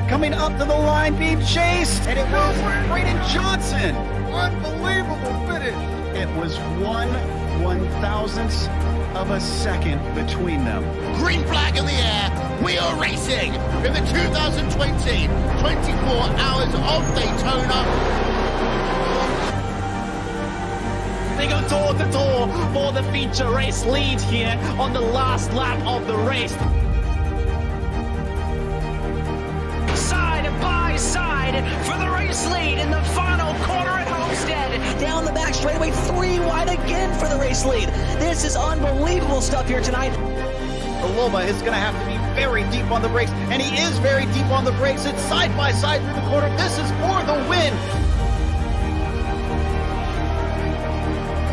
coming up to the line, being chased, and it was Braden Johnson. Unbelievable finish. It was 1/1000th of a second between them. Green flag in the air. We are racing in the 2020 24 Hours of Daytona. They go door to door for the feature race lead here on the last lap of the race. Side by side for the race lead in the final corner at Homestead. Down the back straightaway, 3 wide again for the race lead. This is unbelievable stuff here tonight. Loma is going to have to be very deep on the brakes, and he is very deep on the brakes. It's side by side through the corner. This is for the win.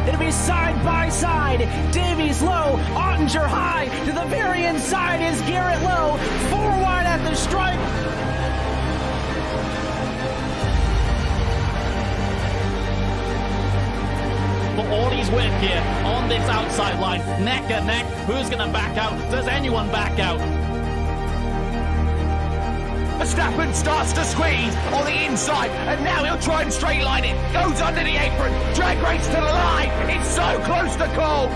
It'll be side by side. Davies low, Ottinger high. To the very inside is Garrett Lowe. 4 wide at the stripe. For all his work here on this outside line, neck and neck. Who's going to back out? Does anyone back out? Verstappen starts to squeeze on the inside, and now he'll try and straight line it. Goes under the apron, drag race to the line. It's so close to call.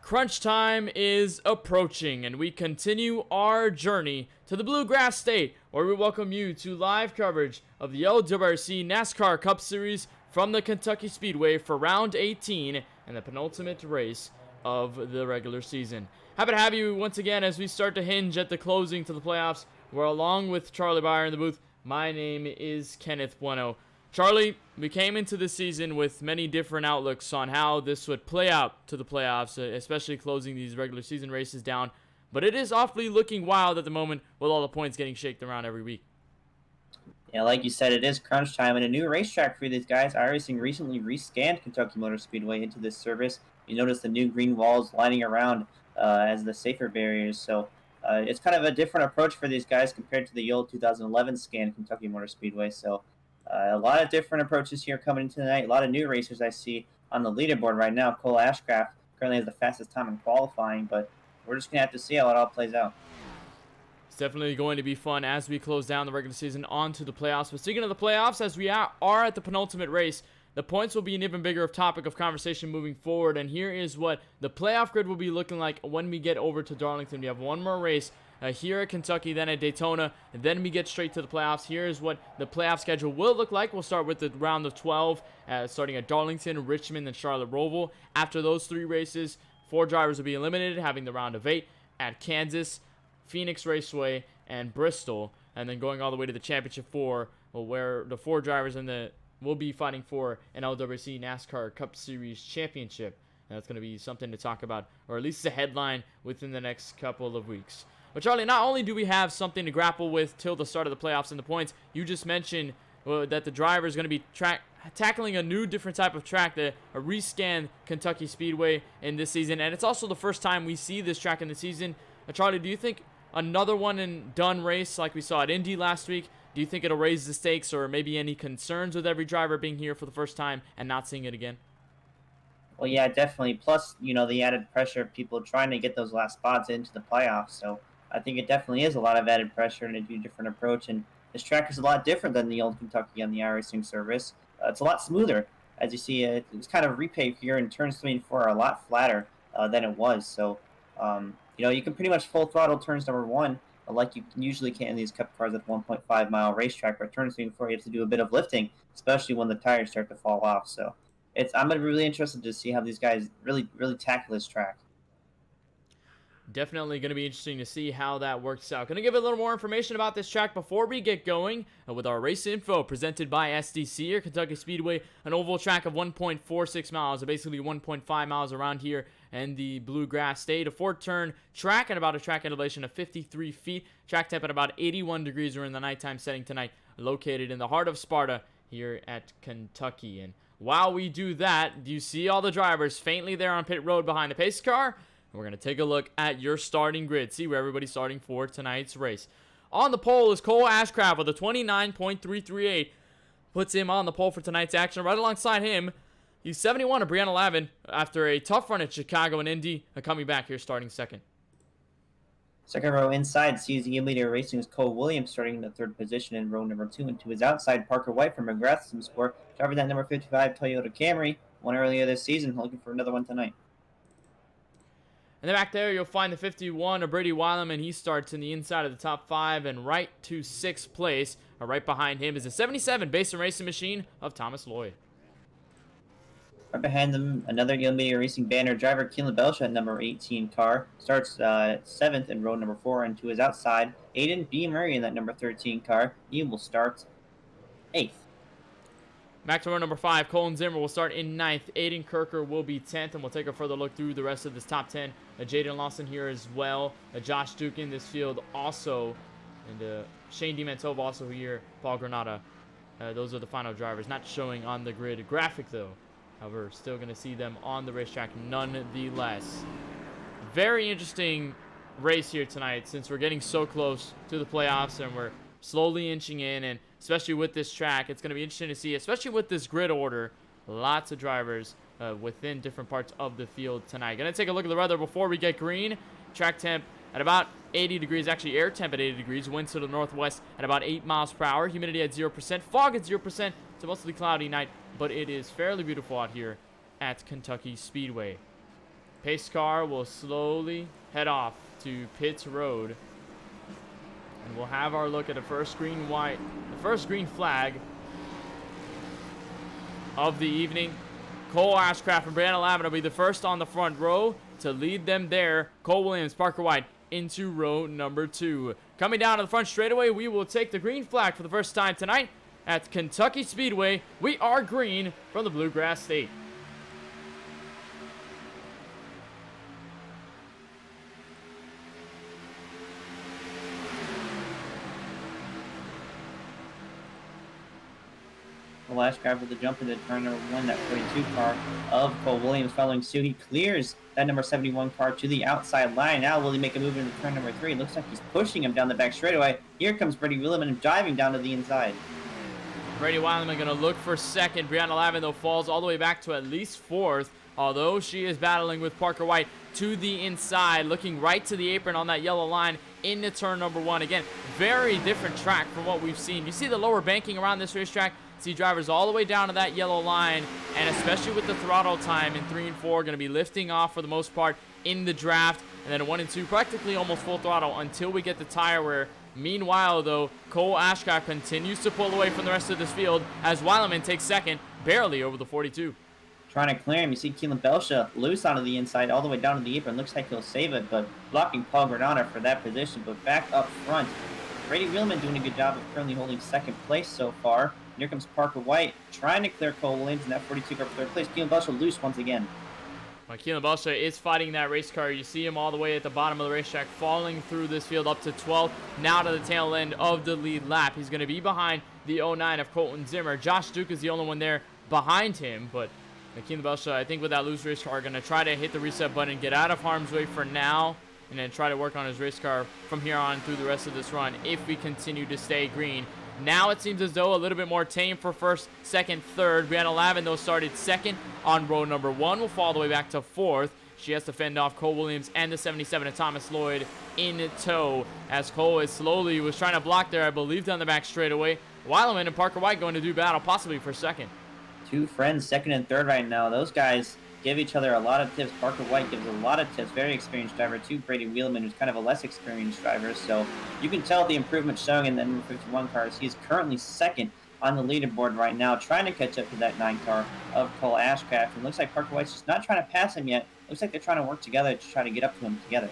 Crunch time is approaching, and we continue our journey to the Bluegrass State, where we welcome you to live coverage of the LWRC NASCAR Cup Series from the Kentucky Speedway for round 18 and the penultimate race of the regular season. Happy to have you once again as we start to hinge at the closing to the playoffs, where along with Charlie Baier in the booth, my name is Kenneth Bueno. Charlie, we came into this season with many different outlooks on how this would play out to the playoffs, especially closing these regular season races down. But it is awfully looking wild at the moment with all the points getting shaken around every week. Yeah, like you said, it is crunch time and a new racetrack for these guys. iRacing recently rescanned Kentucky Motor Speedway into this service. You notice the new green walls lining around as the safer barriers. So it's kind of a different approach for these guys compared to the old 2011 scanned Kentucky Motor Speedway. So a lot of different approaches here coming into tonight. A lot of new racers I see on the leaderboard right now. Cole Ashcraft currently has the fastest time in qualifying, but we're just going to have to see how it all plays out. It's definitely going to be fun as we close down the regular season onto the playoffs. But speaking of the playoffs, as we are at the penultimate race, the points will be an even bigger topic of conversation moving forward. And here is what the playoff grid will be looking like when we get over to Darlington. We have one more race here at Kentucky, then at Daytona, and then we get straight to the playoffs. Here is what the playoff schedule will look like. We'll start with the round of 12, starting at Darlington, Richmond, and Charlotte Roval. After those 3 races, 4 drivers will be eliminated, having the round of 8 at Kansas, Phoenix Raceway, and Bristol. And then going all the way to the Championship 4, where the 4 drivers will be fighting for an LWRC NASCAR Cup Series Championship. And that's going to be something to talk about, or at least a headline within the next couple of weeks. But Charlie, not only do we have something to grapple with till the start of the playoffs and the points, you just mentioned that the driver is going to be tackling a new different type of track, a rescan Kentucky Speedway in this season. And it's also the first time we see this track in the season. Charlie, do you think another one and done race like we saw at Indy last week, do you think it'll raise the stakes or maybe any concerns with every driver being here for the first time and not seeing it again? Well, yeah, definitely. Plus, the added pressure of people trying to get those last spots into the playoffs. So I think it definitely is a lot of added pressure and a different approach. And this track is a lot different than the old Kentucky on the iRacing service. It's a lot smoother. As you see, it's kind of repaved here, and turns 3 and 4 are a lot flatter than it was. So, you can pretty much full throttle turns number 1 like you usually can in these Cup cars at 1.5 mile racetrack. But turns 3 and 4, you have to do a bit of lifting, especially when the tires start to fall off. So I'm going to be really interested to see how these guys really tackle this track. Definitely going to be interesting to see how that works out. Going to give a little more information about this track before we get going with our race info presented by SDC or Kentucky Speedway, an oval track of 1.46 miles, basically 1.5 miles around here in the Bluegrass State. A 4-turn track and about a track elevation of 53 feet. Track temp at about 81 degrees. We're in the nighttime setting tonight, located in the heart of Sparta here at Kentucky. And while we do that, do you see all the drivers faintly there on pit road behind the pace car? We're going to take a look at your starting grid, see where everybody's starting for tonight's race. On the pole is Cole Ashcraft with a 29.338. Puts him on the pole for tonight's action. Right alongside him, he's 71 of Brianna Lavin after a tough run at Chicago and Indy. Coming back here starting second. Second row inside sees the leader Racing's Cole Williams starting in the third position in row number 2, and to his outside, Parker White from McGrath Sport, driving that number 55 Toyota Camry, one earlier this season, looking for another one tonight. And then back there, you'll find the 51 of Brady Weileman. He starts in the inside of the top 5 and right to 6th place. Right behind him is the 77 Basin Racing Machine of Thomas Lloyd. Right behind them, another Young Media Racing banner driver, Kelan Belsha, at number 18 car, starts 7th in row number 4, and to his outside, Aiden B. Murray in that number 13 car. He will start 8th. Back to row number 5, Colin Zimmer will start in 9th. Aiden Kirker will be 10th, and we'll take a further look through the rest of this top 10. Jaden Lawson here as well. Josh Duke in this field also, and Shane DiMantova also here. Paul Granata. Those are the final drivers, not showing on the grid graphic though. However, still going to see them on the racetrack nonetheless. Very interesting race here tonight since we're getting so close to the playoffs and we're slowly inching in, and especially with this track, it's going to be interesting to see, especially with this grid order, lots of drivers within different parts of the field tonight. Going to take a look at the weather before we get green. Track temp at about 80 degrees, actually air temp at 80 degrees, winds to the northwest at about 8 miles per hour, humidity at 0%, fog at 0%. It's a mostly cloudy night, but it is fairly beautiful out here at Kentucky Speedway. Pace car will slowly head off to Pitts Road, and we'll have our look at the first green flag of the evening. Cole Ashcraft and Brianna Lavin will be the first on the front row to lead them there. Cole Williams, Parker White into row number 2. Coming down to the front straightaway, we will take the green flag for the first time tonight at Kentucky Speedway. We are green from the Bluegrass State. Ashcraft with the jump into turn number 1, that 42 car of Cole Williams following suit. He clears that number 71 car to the outside line. Now will he make a move into turn number 3? It looks like he's pushing him down the back straightaway. Here comes Brady Williman diving down to the inside. Brady Weileman going to look for second. Brianna Lavin, though, falls all the way back to at least 4th, although she is battling with Parker White to the inside, looking right to the apron on that yellow line into turn number 1. Again, very different track from what we've seen. You see the lower banking around this racetrack. See drivers all the way down to that yellow line, and especially with the throttle time in 3 and 4, going to be lifting off for the most part in the draft, and then 1 and 2 practically almost full throttle until we get the tire wear. Meanwhile, though, Cole Ashcraft continues to pull away from the rest of this field as Weileman takes second, barely over the 42. Trying to clear him, you see Kelan Belsha loose onto the inside all the way down to the apron. Looks like he'll save it, but blocking Paul Granata for that position. But back up front, Brady Williman doing a good job of currently holding second place so far. Here comes Parker White trying to clear Cole Williams in that 42 car for 3rd place. Kelan Belsha loose once again. Well, Kelan Belsha is fighting that race car. You see him all the way at the bottom of the racetrack, falling through this field up to 12th, now to the tail end of the lead lap. He's going to be behind the 09 of Colton Zimmer. Josh Duke is the only one there behind him, but Kelan Belsha, I think with that loose race car, going to try to hit the reset button, get out of harm's way for now, and then try to work on his race car from here on through the rest of this run if we continue to stay green. Now it seems as though a little bit more tame for first, second, third. Brianna Lavin, though, started second on row number 1. Will fall all the way back to 4th. She has to fend off Cole Williams and the 77 of Thomas Lloyd in tow, as Cole is slowly was trying to block there, I believe, down the back straightaway. Weileman and Parker White going to do battle, possibly for second. Two friends, second and third right now. Those guys give each other a lot of tips. Parker White gives a lot of tips. Very experienced driver to Brady Wheelman, who's kind of a less experienced driver. So you can tell the improvement showing in the number 51 cars. He is currently second on the leaderboard right now, trying to catch up to that 9 car of Cole Ashcraft. And looks like Parker White's just not trying to pass him yet. Looks like they're trying to work together to try to get up to him together.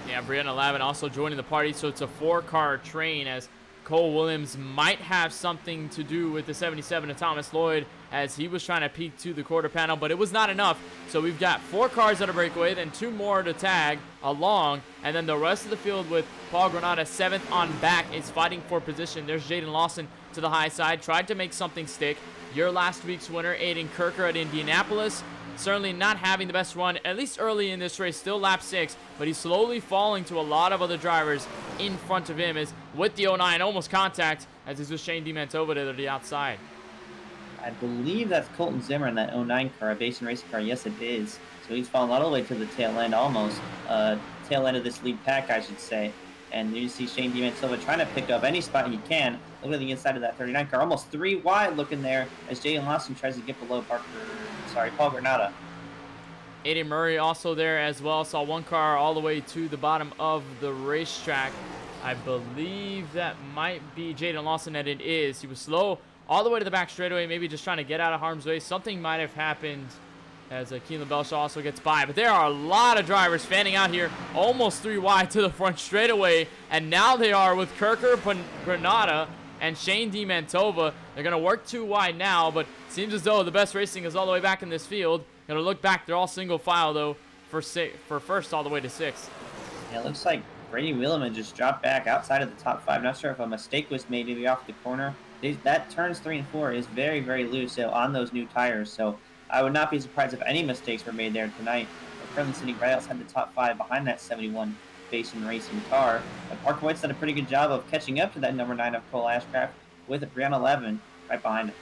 Yeah, Brianna Lavin also joining the party, so it's a 4-car train, as Cole Williams might have something to do with the 77 of Thomas Lloyd, as he was trying to peek to the quarter panel, but it was not enough. So we've got 4 cars at a breakaway, then 2 more to tag along, and then the rest of the field with Paul Granata 7th on back is fighting for position. There's Jaden Lawson to the high side, tried to make something stick. Your last week's winner, Aiden Kirker at Indianapolis, certainly not having the best run, at least early in this race. Still lap 6, but he's slowly falling to a lot of other drivers in front of him, as with the 09 almost contact as he's with Shane DiMantova to the outside. I believe that's Colton Zimmer in that 09 car, a Basin Racing car. Yes, it is. So he's fallen all the way to the tail end, almost. Tail end of this lead pack, I should say. And you see Shane DiMantova trying to pick up any spot he can. Look at the inside of that 39 car. Almost 3 wide looking there as Jaden Lawson tries to get below Paul Granada. Aiden Murray also there as well. Saw one car all the way to the bottom of the racetrack. I believe that might be Jaden Lawson, and it is. He was slow all the way to the back straightaway, maybe just trying to get out of harm's way. Something might have happened as Kelan Belsha also gets by. But there are a lot of drivers fanning out here, almost 3 wide to the front straightaway. And now they are with Kirker, Granada, and Shane DiMantova. They're going to work 2 wide now, but seems as though the best racing is all the way back in this field. Going to look back. They're all single file, though, for first all the way to 6th. Yeah, it looks like Brady Wheeleman just dropped back outside of the top 5. Not sure if a mistake was made maybe off the corner. That turns 3 and 4 is very, very loose on those new tires. So I would not be surprised if any mistakes were made there tonight. We're currently sitting right outside the top 5 behind that 71 Basin Racing car. But Parker White's done a pretty good job of catching up to that number 9 of Cole Ashcraft with Brianna Levin right behind him.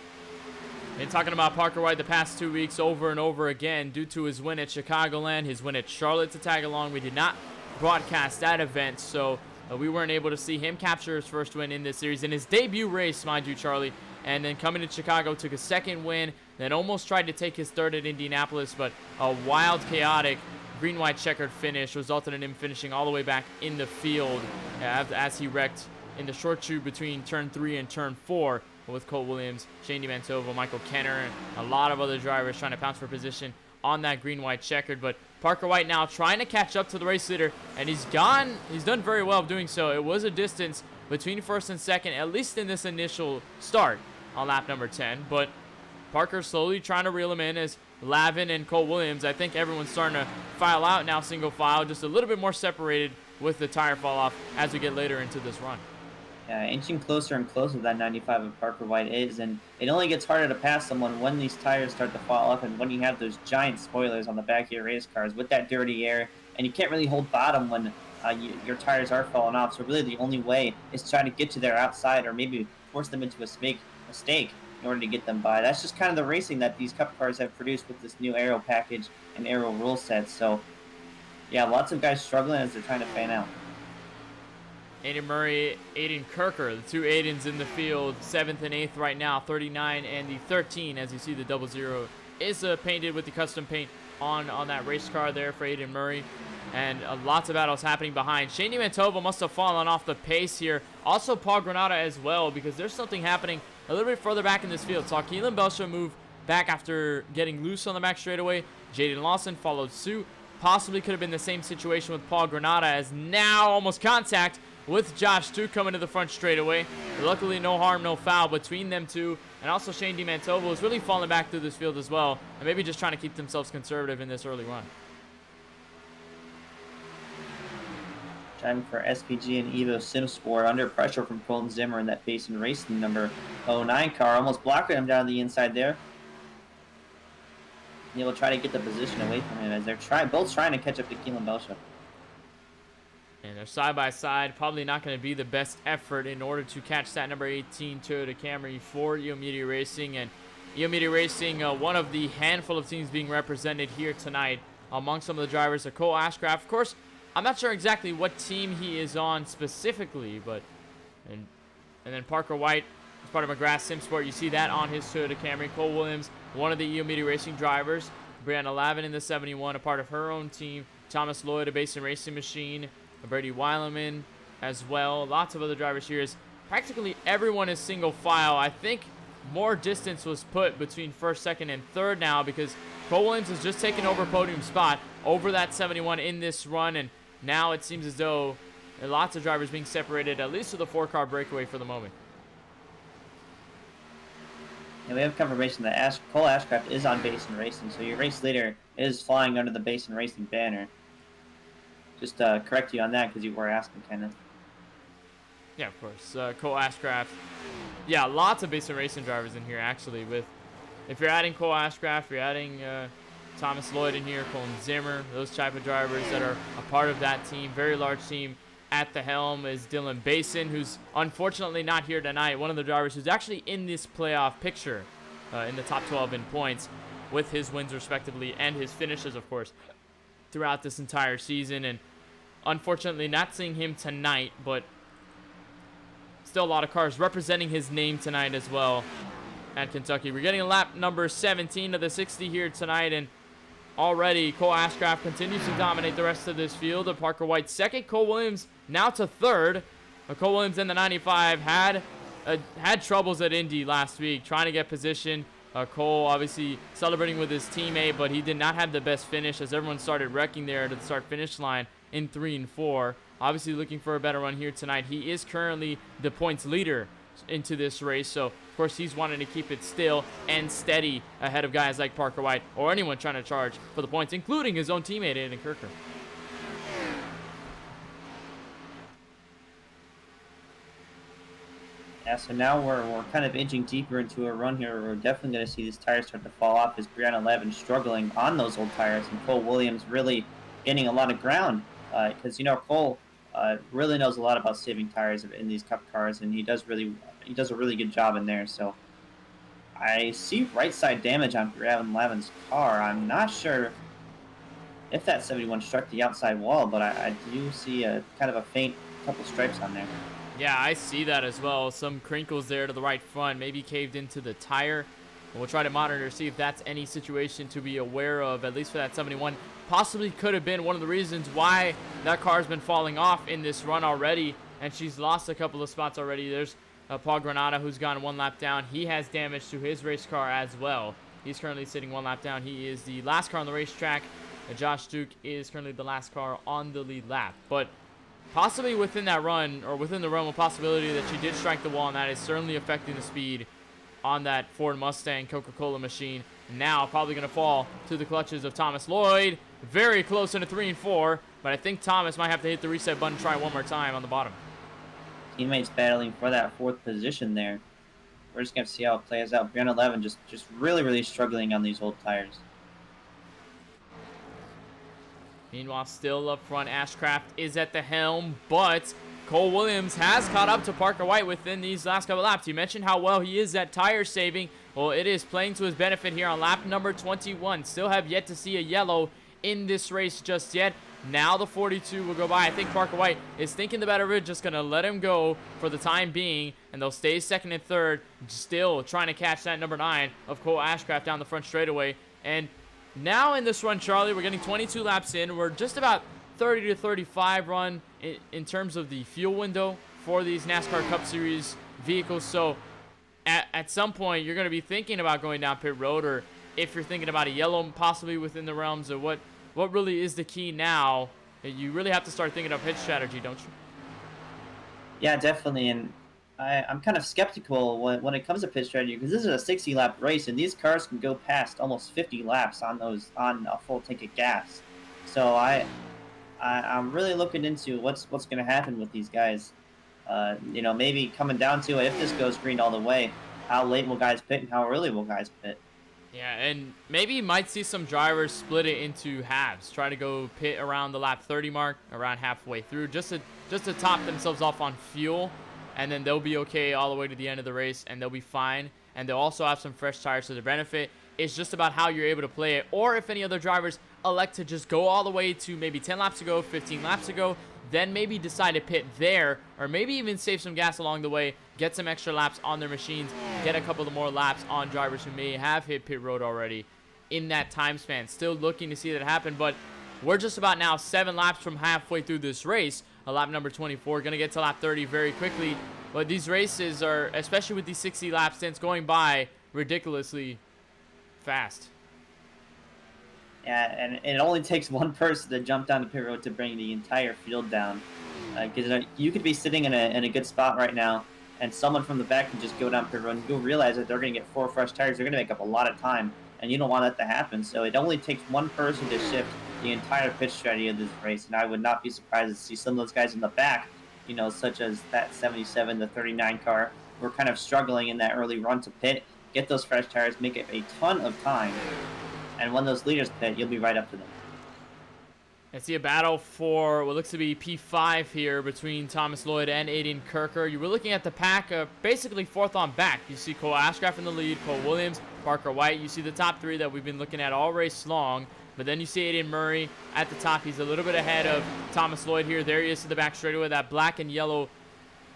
Been talking about Parker White the past 2 weeks over and over again due to his win at Chicagoland, his win at Charlotte to tag along. We did not broadcast that event, so we weren't able to see him capture his first win in this series. In his debut race, mind you, Charlie, and then coming to Chicago, took a second win, then almost tried to take his third at Indianapolis, but a wild, chaotic, green-white checkered finish resulted in him finishing all the way back in the field as he wrecked in the short tube between turn 3 and turn 4 with Cole Williams, Shane DiMantova, Michael Kenner, and a lot of other drivers trying to pounce for position on that green-white checkered. But Parker White now trying to catch up to the race leader, and he's done very well of doing so. It was a distance between first and second, at least in this initial start on lap number 10, but Parker slowly trying to reel him in as Lavin and Cole Williams, I think everyone's starting to file out now, single file, just a little bit more separated with the tire fall off as we get later into this run. Yeah, inching closer and closer to that 95 of Parker White is, and it only gets harder to pass someone when these tires start to fall off and when you have those giant spoilers on the back of your race cars with that dirty air, and you can't really hold bottom when your tires are falling off. So really the only way is to try to get to their outside or maybe force them into a mistake in order to get them by. That's just kind of the racing that these Cup cars have produced with this new aero package and aero rule set. So yeah, lots of guys struggling as they're trying to fan out. Aiden Murray, Aiden Kirker, the 2 Aidens in the field, 7th and 8th right now, 39 and the 13. As you see, the 00 is painted with the custom paint on that race car there for Aiden Murray. And lots of battles happening behind. Shane DiMantova must have fallen off the pace here. Also Paul Granada as well, because there's something happening a little bit further back in this field. Saw Kelan Belsha move back after getting loose on the back straightaway. Jaden Lawson followed suit. Possibly could have been the same situation with Paul Granada, as now almost contact with Josh Stu coming to the front straightaway. Luckily, no harm, no foul between them two. And also Shane DiMantova was really falling back through this field as well, and maybe just trying to keep themselves conservative in this early run. Time for SPG and Evo Simsport under pressure from Colton Zimmer in that Basin Racing number 09 car. Almost blocking him down the inside there. He will try to get the position away from him as they're both trying to catch up to Kelan Belsha. And they're side by side. Probably not going to be the best effort in order to catch that number 18 Toyota Camry for Media Racing. And Media Racing, one of the handful of teams being represented here tonight among some of the drivers are Cole Ashcraft. Of course, I'm not sure exactly what team he is on specifically, but and then Parker White is part of McGrath Simsport. You see that on his Toyota Camry. Cole Williams, one of the Media Racing drivers. Brianna Lavin in the 71, a part of her own team. Thomas Lloyd, a Basin Racing machine. Brady Weileman as well. Lots of other drivers here. Practically everyone is single file. I think more distance was put between first, second, and third now because Cole Williams has just taken over podium spot over that 71 in this run, and now it seems as though there are lots of drivers being separated, at least with a 4-car breakaway for the moment. And we have confirmation that Cole Ashcraft is on Basin Racing, so your race leader is flying under the Basin Racing banner. Just correct you on that because you were asking, Kenneth. Yeah, of course. Cole Ashcraft. Yeah, lots of Basin Racing drivers in here, actually. If you're adding Cole Ashcraft, you're adding Thomas Lloyd in here, Colin Zimmer, those type of drivers that are a part of that team. Very large team. At the helm is Dylan Basin, who's unfortunately not here tonight. One of the drivers who's actually in this playoff picture in the top 12 in points with his wins respectively and his finishes, of course, throughout this entire season. And unfortunately not seeing him tonight, but still a lot of cars representing his name tonight as well at Kentucky. We're getting lap number 17 of the 60 here tonight, and already Cole Ashcraft continues to dominate the rest of this field. Parker White second, Cole Williams now to third. Cole Williams in the 95 had troubles at Indy last week trying to get position. Cole obviously celebrating with his teammate, but he did not have the best finish as everyone started wrecking there at the start-finish line in 3 and 4. Obviously looking for a better run here tonight. He is currently the points leader into this race, so of course he's wanting to keep it still and steady ahead of guys like Parker White or anyone trying to charge for the points, including his own teammate Aiden Kirker. Yeah, so now we're kind of inching deeper into a run here. We're definitely going to see these tires start to fall off as Brianna Levin struggling on those old tires, and Cole Williams really gaining a lot of ground because, Cole really knows a lot about saving tires in these Cup cars, and he does a really good job in there. So I see right side damage on Brianna Levin's car. I'm not sure if that 71 struck the outside wall, but I do see a kind of a faint couple stripes on there. Yeah, I see that as well. Some crinkles there to the right front, maybe caved into the tire. And we'll try to monitor, see if that's any situation to be aware of, at least for that 71. Possibly could have been one of the reasons why that car's been falling off in this run already, and she's lost a couple of spots already. There's Paul Granada, who's gone 1 lap down. He has damage to his race car as well. He's currently sitting 1 lap down. He is the last car on the racetrack. Josh Duke is currently the last car on the lead lap. But possibly within that run, or within the realm of possibility that she did strike the wall, and that is certainly affecting the speed on that Ford Mustang Coca-Cola machine. Now probably going to fall to the clutches of Thomas Lloyd. Very close into 3 and 4, but I think Thomas might have to hit the reset button, try one more time on the bottom. Teammates battling for that 4th position there. We're just going to see how it plays out. Brianna Levin just really, really struggling on these old tires. Meanwhile, still up front, Ashcraft is at the helm, but Cole Williams has caught up to Parker White within these last couple laps. You mentioned how well he is at tire saving. Well, it is playing to his benefit here on lap number 21. Still have yet to see a yellow in this race just yet. Now the 42 will go by. I think Parker White is thinking the better of it, just going to let him go for the time being, and they'll stay 2nd and 3rd, still trying to catch that number 9 of Cole Ashcraft down the front straightaway. And now in this run, Charlie, we're getting 22 laps in. We're just about 30 to 35 run in terms of the fuel window for these NASCAR Cup Series vehicles. So at some point, you're going to be thinking about going down pit road, or if you're thinking about a yellow possibly within the realms of what really is the key now. You really have to start thinking of pit strategy, don't you? Yeah, definitely. And I'm kind of skeptical when it comes to pit strategy, because this is a 60-lap race, and these cars can go past almost 50 laps on a full tank of gas. So I'm really looking into what's going to happen with these guys. Maybe coming down to it, if this goes green all the way, how late will guys pit and how early will guys pit? Yeah, and maybe you might see some drivers split it into halves. Try to go pit around the lap 30 mark, around halfway through, just to top themselves off on fuel, and then they'll be okay all the way to the end of the race, and they'll be fine. And they'll also have some fresh tires to their benefit. It's just about how you're able to play it, or if any other drivers elect to just go all the way to maybe 10 laps ago, 15 laps ago, then maybe decide to pit there, or maybe even save some gas along the way, get some extra laps on their machines, get a couple of more laps on drivers who may have hit pit road already in that time span. Still looking to see that happen, but we're just about now 7 laps from halfway through this race. Lap number 24, going to get to lap 30 very quickly, but these races are, especially with these 60 lap stints, going by ridiculously fast. Yeah, and it only takes one person to jump down the pit road to bring the entire field down. Because you could be sitting in a good spot right now, and someone from the back can just go down pit road, and you'll realize that they're going to get 4 fresh tires. They're going to make up a lot of time, and you don't want that to happen. So it only takes one person to shift the entire pit strategy of this race, and I would not be surprised to see some of those guys in the back, such as that 77, the 39 car, who are kind of struggling in that early run to pit, get those fresh tires, make it a ton of time. And when those leaders pit, you'll be right up to them. I see a battle for what looks to be P5 here between Thomas Lloyd and Aiden Kirker. You were looking at the pack basically fourth on back. You see Cole Ashcraft in the lead, Cole Williams, Parker White. You see the top three that we've been looking at all race long. But then you see Aiden Murray at the top. He's a little bit ahead of Thomas Lloyd here. There he is to the back straightaway, that black and yellow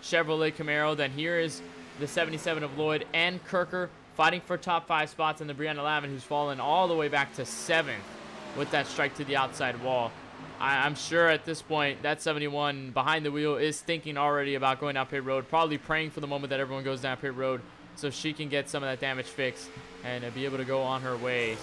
Chevrolet Camaro. Then here is the 77 of Lloyd and Kirker fighting for top 5 spots, and the Brianna Lavin, who's fallen all the way back to 7th with that strike to the outside wall. I'm sure at this point that 71 behind the wheel is thinking already about going down pit road, probably praying for the moment that everyone goes down pit road so she can get some of that damage fixed and be able to go on her way.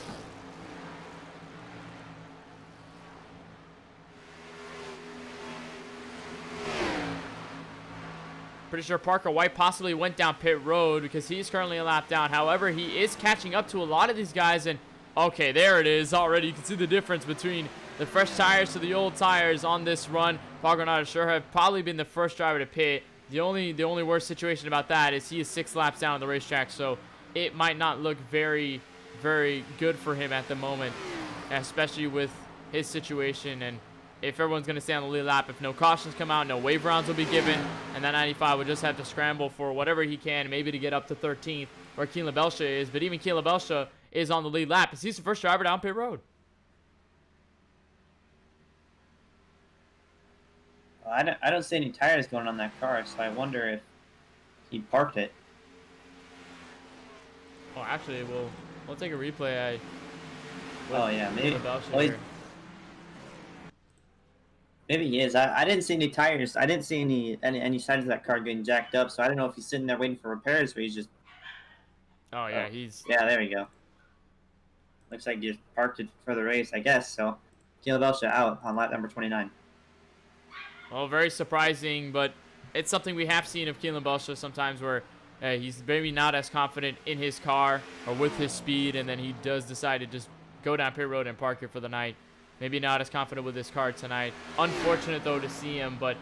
Pretty sure Parker White possibly went down pit road because he's currently a lap down. However, he is catching up to a lot of these guys, and okay, there it is already. You can see the difference between the fresh tires to the old tires on this run. Paul Granada sure have probably been the first driver to pit. The only worst situation about that is he is 6 laps down on the racetrack, so it might not look very, very good for him at the moment, especially with his situation. And if everyone's going to stay on the lead lap, if no cautions come out, no wave rounds will be given, and that 95 will just have to scramble for whatever he can, maybe to get up to 13th, where Kelan Belsha is. But even Kelan Belsha is on the lead lap, as he's the first driver down pit road. I don't see any tires going on that car, so I wonder if he parked it. Oh, actually, we'll take a replay. Oh yeah, maybe. Belsha Maybe he is. I didn't see any tires. I didn't see any sides of that car getting jacked up, so I don't know if he's sitting there waiting for repairs or he's just... Oh, yeah, he's... Yeah, there we go. Looks like you just parked it for the race, I guess, so... Kelan Belsha out on lap number 29. Well, very surprising, but it's something we have seen of Kelan Belsha sometimes where he's maybe not as confident in his car or with his speed, and then he does decide to just go down pit road and park it for the night. Maybe not as confident with his car tonight. Unfortunate, though, to see him, but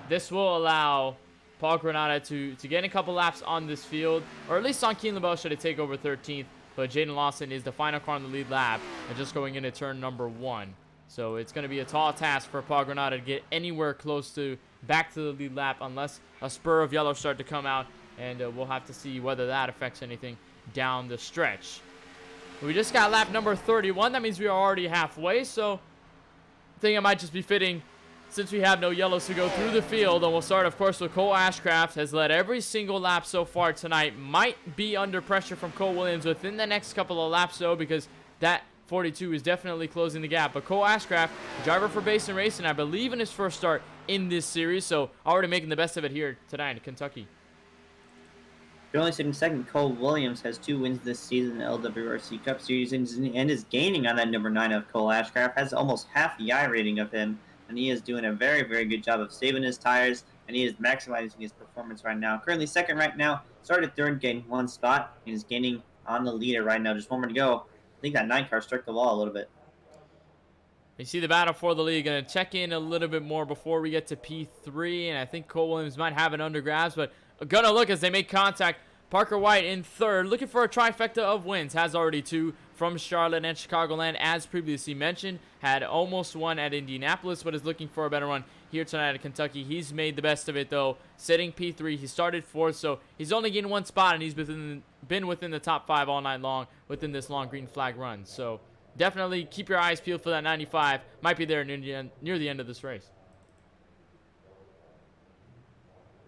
this will allow Paul Granada to get a couple laps on this field, or at least on Kelan Belsha to take over 13th, but Jaden Lawson is the final car on the lead lap and just going into turn number 1. So it's going to be a tall task for Paul Granada to get anywhere close to back to the lead lap unless a spur of yellow start to come out, and we'll have to see whether that affects anything down the stretch. We just got lap number 31. That means we are already halfway, so I think it might just be fitting, since we have no yellows, to go through the field. And we'll start, of course, with Cole Ashcraft. Has led every single lap so far tonight. Might be under pressure from Cole Williams within the next couple of laps, though, because that 42 is definitely closing the gap. But Cole Ashcraft, driver for Basin Racing, I believe in his first start in this series, so already making the best of it here tonight in Kentucky. Currently sitting second, Cole Williams has 2 wins this season in the LWRC Cup Series and is gaining on that number 9 of Cole Ashcraft. Has almost half the I rating of him, and he is doing a very, very good job of saving his tires, and he is maximizing his performance right now. Currently second right now, started third, gained 1 spot, and is gaining on the leader right now. Just 1 more to go. I think that 9 car struck the wall a little bit. You see the battle for the lead. Going to check in a little bit more before we get to P3, and I think Cole Williams might have it under grabs, but going to look as they make contact. Parker White in third, looking for a trifecta of wins. Has already 2 from Charlotte and Chicagoland, as previously mentioned. Had almost 1 at Indianapolis, but is looking for a better one here tonight at Kentucky. He's made the best of it, though, sitting P3. He started 4th, so he's only gained 1 spot, and he's been within the top 5 all night long within this long green flag run. So definitely keep your eyes peeled for that 95. Might be there near the end of this race.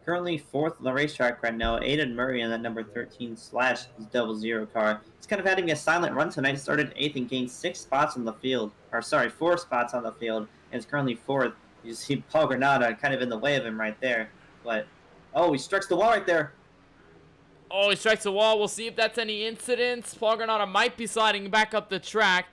Currently 4th on the racetrack right now, Aiden Murray in that number 13/00 car. He's kind of having a silent run tonight. Started 8th and gained 6 spots on the field. 4 spots on the field, and is currently 4th. You see Paul Granada kind of in the way of him right there. But, oh, he strikes the wall right there. Oh, he strikes the wall. We'll see if that's any incidents. Paul Granada might be sliding back up the track.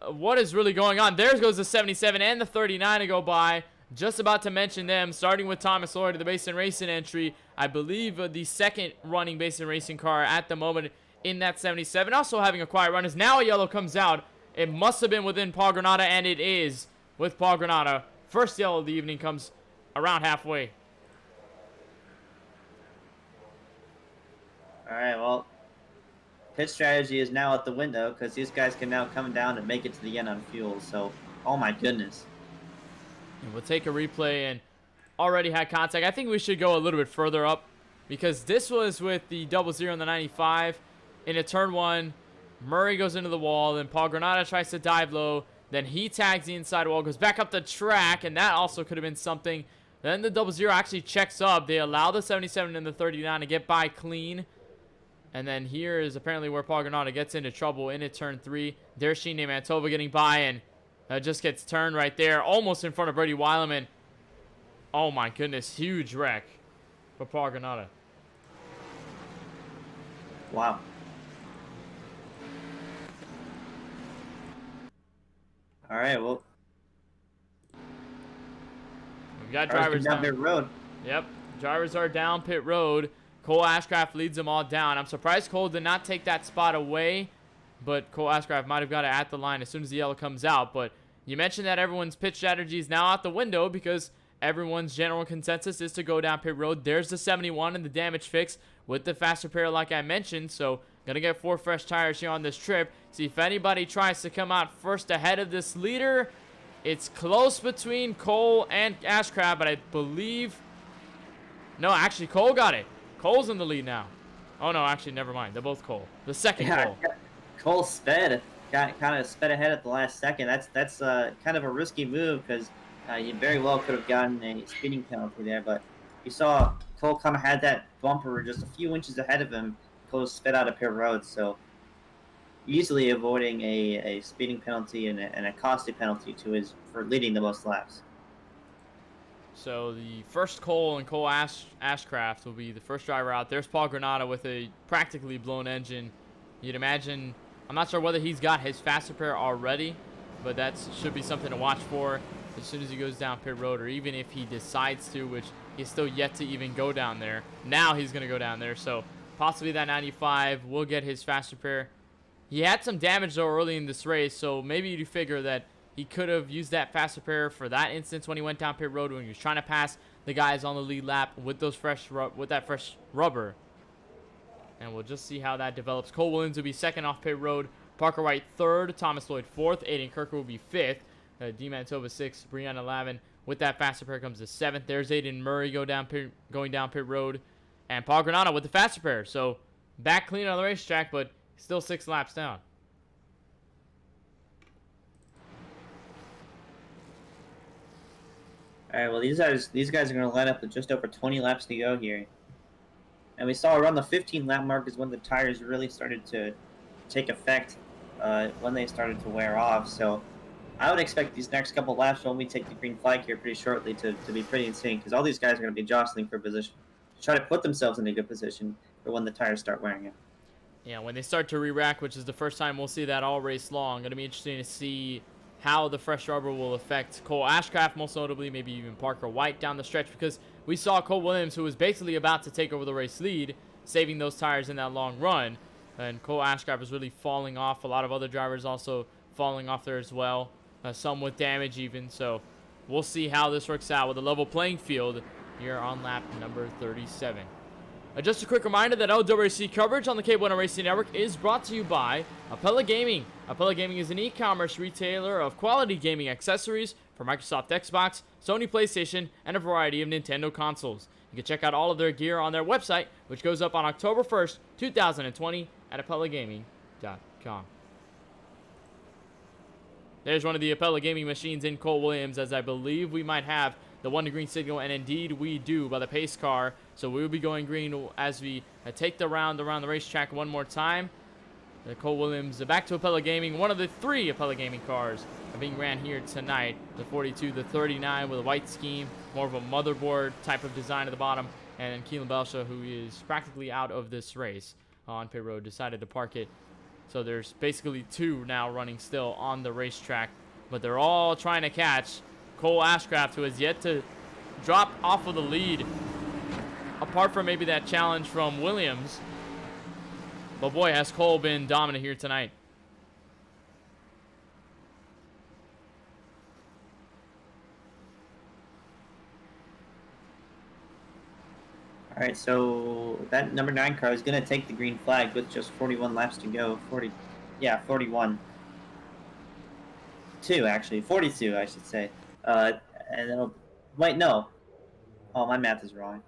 What is really going on? There goes the 77 and the 39 to go by. Just about to mention them, starting with Thomas Lloyd, the Basin Racing entry. I believe the second running Basin Racing car at the moment in that 77. Also having a quiet run as now a yellow comes out. It must have been within Paul Granada, and it is with Paul Granada. First yellow of the evening comes around halfway. All right, well, pit strategy is now out the window because these guys can now come down and make it to the end on fuel. So, oh my goodness. And we'll take a replay and already had contact. I think we should go a little bit further up because this was with the 00 and the 95 in a turn 1. Murray goes into the wall, then Paul Granada tries to dive low, then he tags the inside wall, goes back up the track, and that also could have been something. Then the 00 actually checks up. They allow the 77 and the 39 to get by clean. And then here is apparently where Paul Granada gets into trouble in at turn 3. There's Sheen Mantova getting by, and just gets turned right there, almost in front of Brady Weileman. Oh my goodness, huge wreck for Paul Granada. Wow. All right, well, We've got drivers down pit road. Yep, drivers are down pit road. Cole Ashcraft leads them all down. I'm surprised Cole did not take that spot away, but Cole Ashcraft might have got it at the line as soon as the yellow comes out. But you mentioned that everyone's pit strategy is now out the window because everyone's general consensus is to go down pit road. There's the 71 and the damage fix with the fast repair like I mentioned. So gonna get 4 fresh tires here on this trip. See if anybody tries to come out first ahead of this leader. It's close between Cole and Ashcraft, but I believe... No, actually, Cole got it. Cole's in the lead now. Oh, no, actually, never mind. They're both Cole. The second Cole. Cole sped. Kind of sped ahead at the last second. That's kind of a risky move because you very well could have gotten a speeding penalty there, but you saw Cole kind of had that bumper just a few inches ahead of him. Cole sped out of pit road, so easily avoiding a speeding penalty and a costly penalty for leading the most laps. So the first Cole and Cole Ashcraft will be the first driver out. There's Paul Granada with a practically blown engine. You'd imagine, I'm not sure whether he's got his fast repair already, but that should be something to watch for as soon as he goes down pit road, or even if he decides to, which he's still yet to even go down there. Now he's going to go down there, so possibly that 95 will get his fast repair. He had some damage, though, early in this race, so maybe you figure that he could have used that fast repair for that instance when he went down pit road when he was trying to pass the guys on the lead lap with those fresh rubber. And we'll just see how that develops. Cole Williams will be second off pit road. Parker White third. Thomas Lloyd fourth. Aiden Kirker will be fifth. D Mantova sixth. Brianna Lavin with that fast repair comes to seventh. There's Aiden Murray going down pit road. And Paul Granada with the fast repair. So back clean on the racetrack, but still 6 laps down. All right, well, these guys are going to line up with just over 20 laps to go here. And we saw around the 15-lap mark is when the tires really started to take effect, when they started to wear off. So I would expect these next couple laps when we take the green flag here pretty shortly to be pretty insane, because all these guys are going to be jostling for position, to try to put themselves in a good position for when the tires start wearing out. Yeah, when they start to re-rack, which is the first time we'll see that all race long, going to be interesting to see how the fresh rubber will affect Cole Ashcraft, most notably, maybe even Parker White down the stretch, because we saw Cole Williams, who was basically about to take over the race lead, saving those tires in that long run, and Cole Ashcraft was really falling off. A lot of other drivers also falling off there as well, some with damage even, so we'll see how this works out with a level playing field here on lap number 37. Just a quick reminder that LWRC coverage on the KBRN Racing Network is brought to you by Apella Gaming. Apella Gaming is an e-commerce retailer of quality gaming accessories for Microsoft Xbox, Sony PlayStation, and a variety of Nintendo consoles. You can check out all of their gear on their website, which goes up on October 1st, 2020 at ApellaGaming.com. There's one of the Apella Gaming machines in Cole Williams, as I believe we might have the 1 to green signal, and indeed we do, by the pace car. So we will be going green as we take the round around the racetrack one more time. Cole Williams back to Apella Gaming. One of the 3 Apella Gaming cars are being ran here tonight. The 42, the 39 with a white scheme, more of a motherboard type of design at the bottom. And then Kelan Belsha, who is practically out of this race on pit road, decided to park it. So there's basically 2 now running still on the racetrack, but they're all trying to catch Cole Ashcraft, who has yet to drop off of the lead, apart from maybe that challenge from Williams. But boy, has Cole been dominant here tonight. All right, so that number 9 car is going to take the green flag with just 41 laps to go. 41. 42, I should say. And it'll, wait, no. Oh, my math is wrong.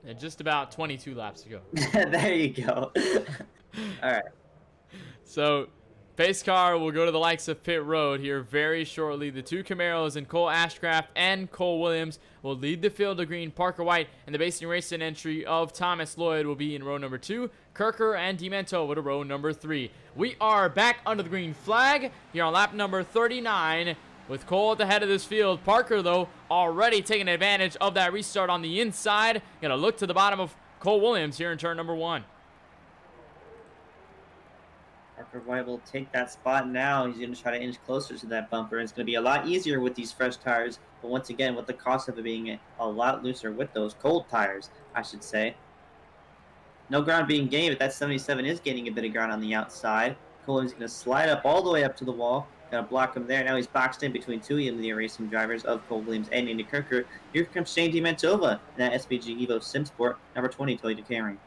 And just about 22 laps to go. There you go. All right. So, pace car will go to the likes of pit road here very shortly. The 2 Camaros and Cole Ashcraft and Cole Williams will lead the field of green. Parker White and the Basing Racing entry of Thomas Lloyd will be in row number 2. Kirker and DiMantovo to row number 3. We are back under the green flag here on lap number 39 with Cole at the head of this field. Parker, though, already taking advantage of that restart on the inside. Gonna look to the bottom of Cole Williams here in turn number 1. Parker White will take that spot now. He's going to try to inch closer to that bumper. It's going to be a lot easier with these fresh tires, but once again, with the cost of it being a lot looser with those cold tires, I should say. No ground being gained, but that 77 is gaining a bit of ground on the outside. Cole is going to slide up all the way up to the wall. Going to block him there. Now he's boxed in between 2 of the racing drivers of Cole Williams and Andy Kirker. Here comes Shane DiMantovo in that SPG Evo SimSport number 20 Toyota Camry.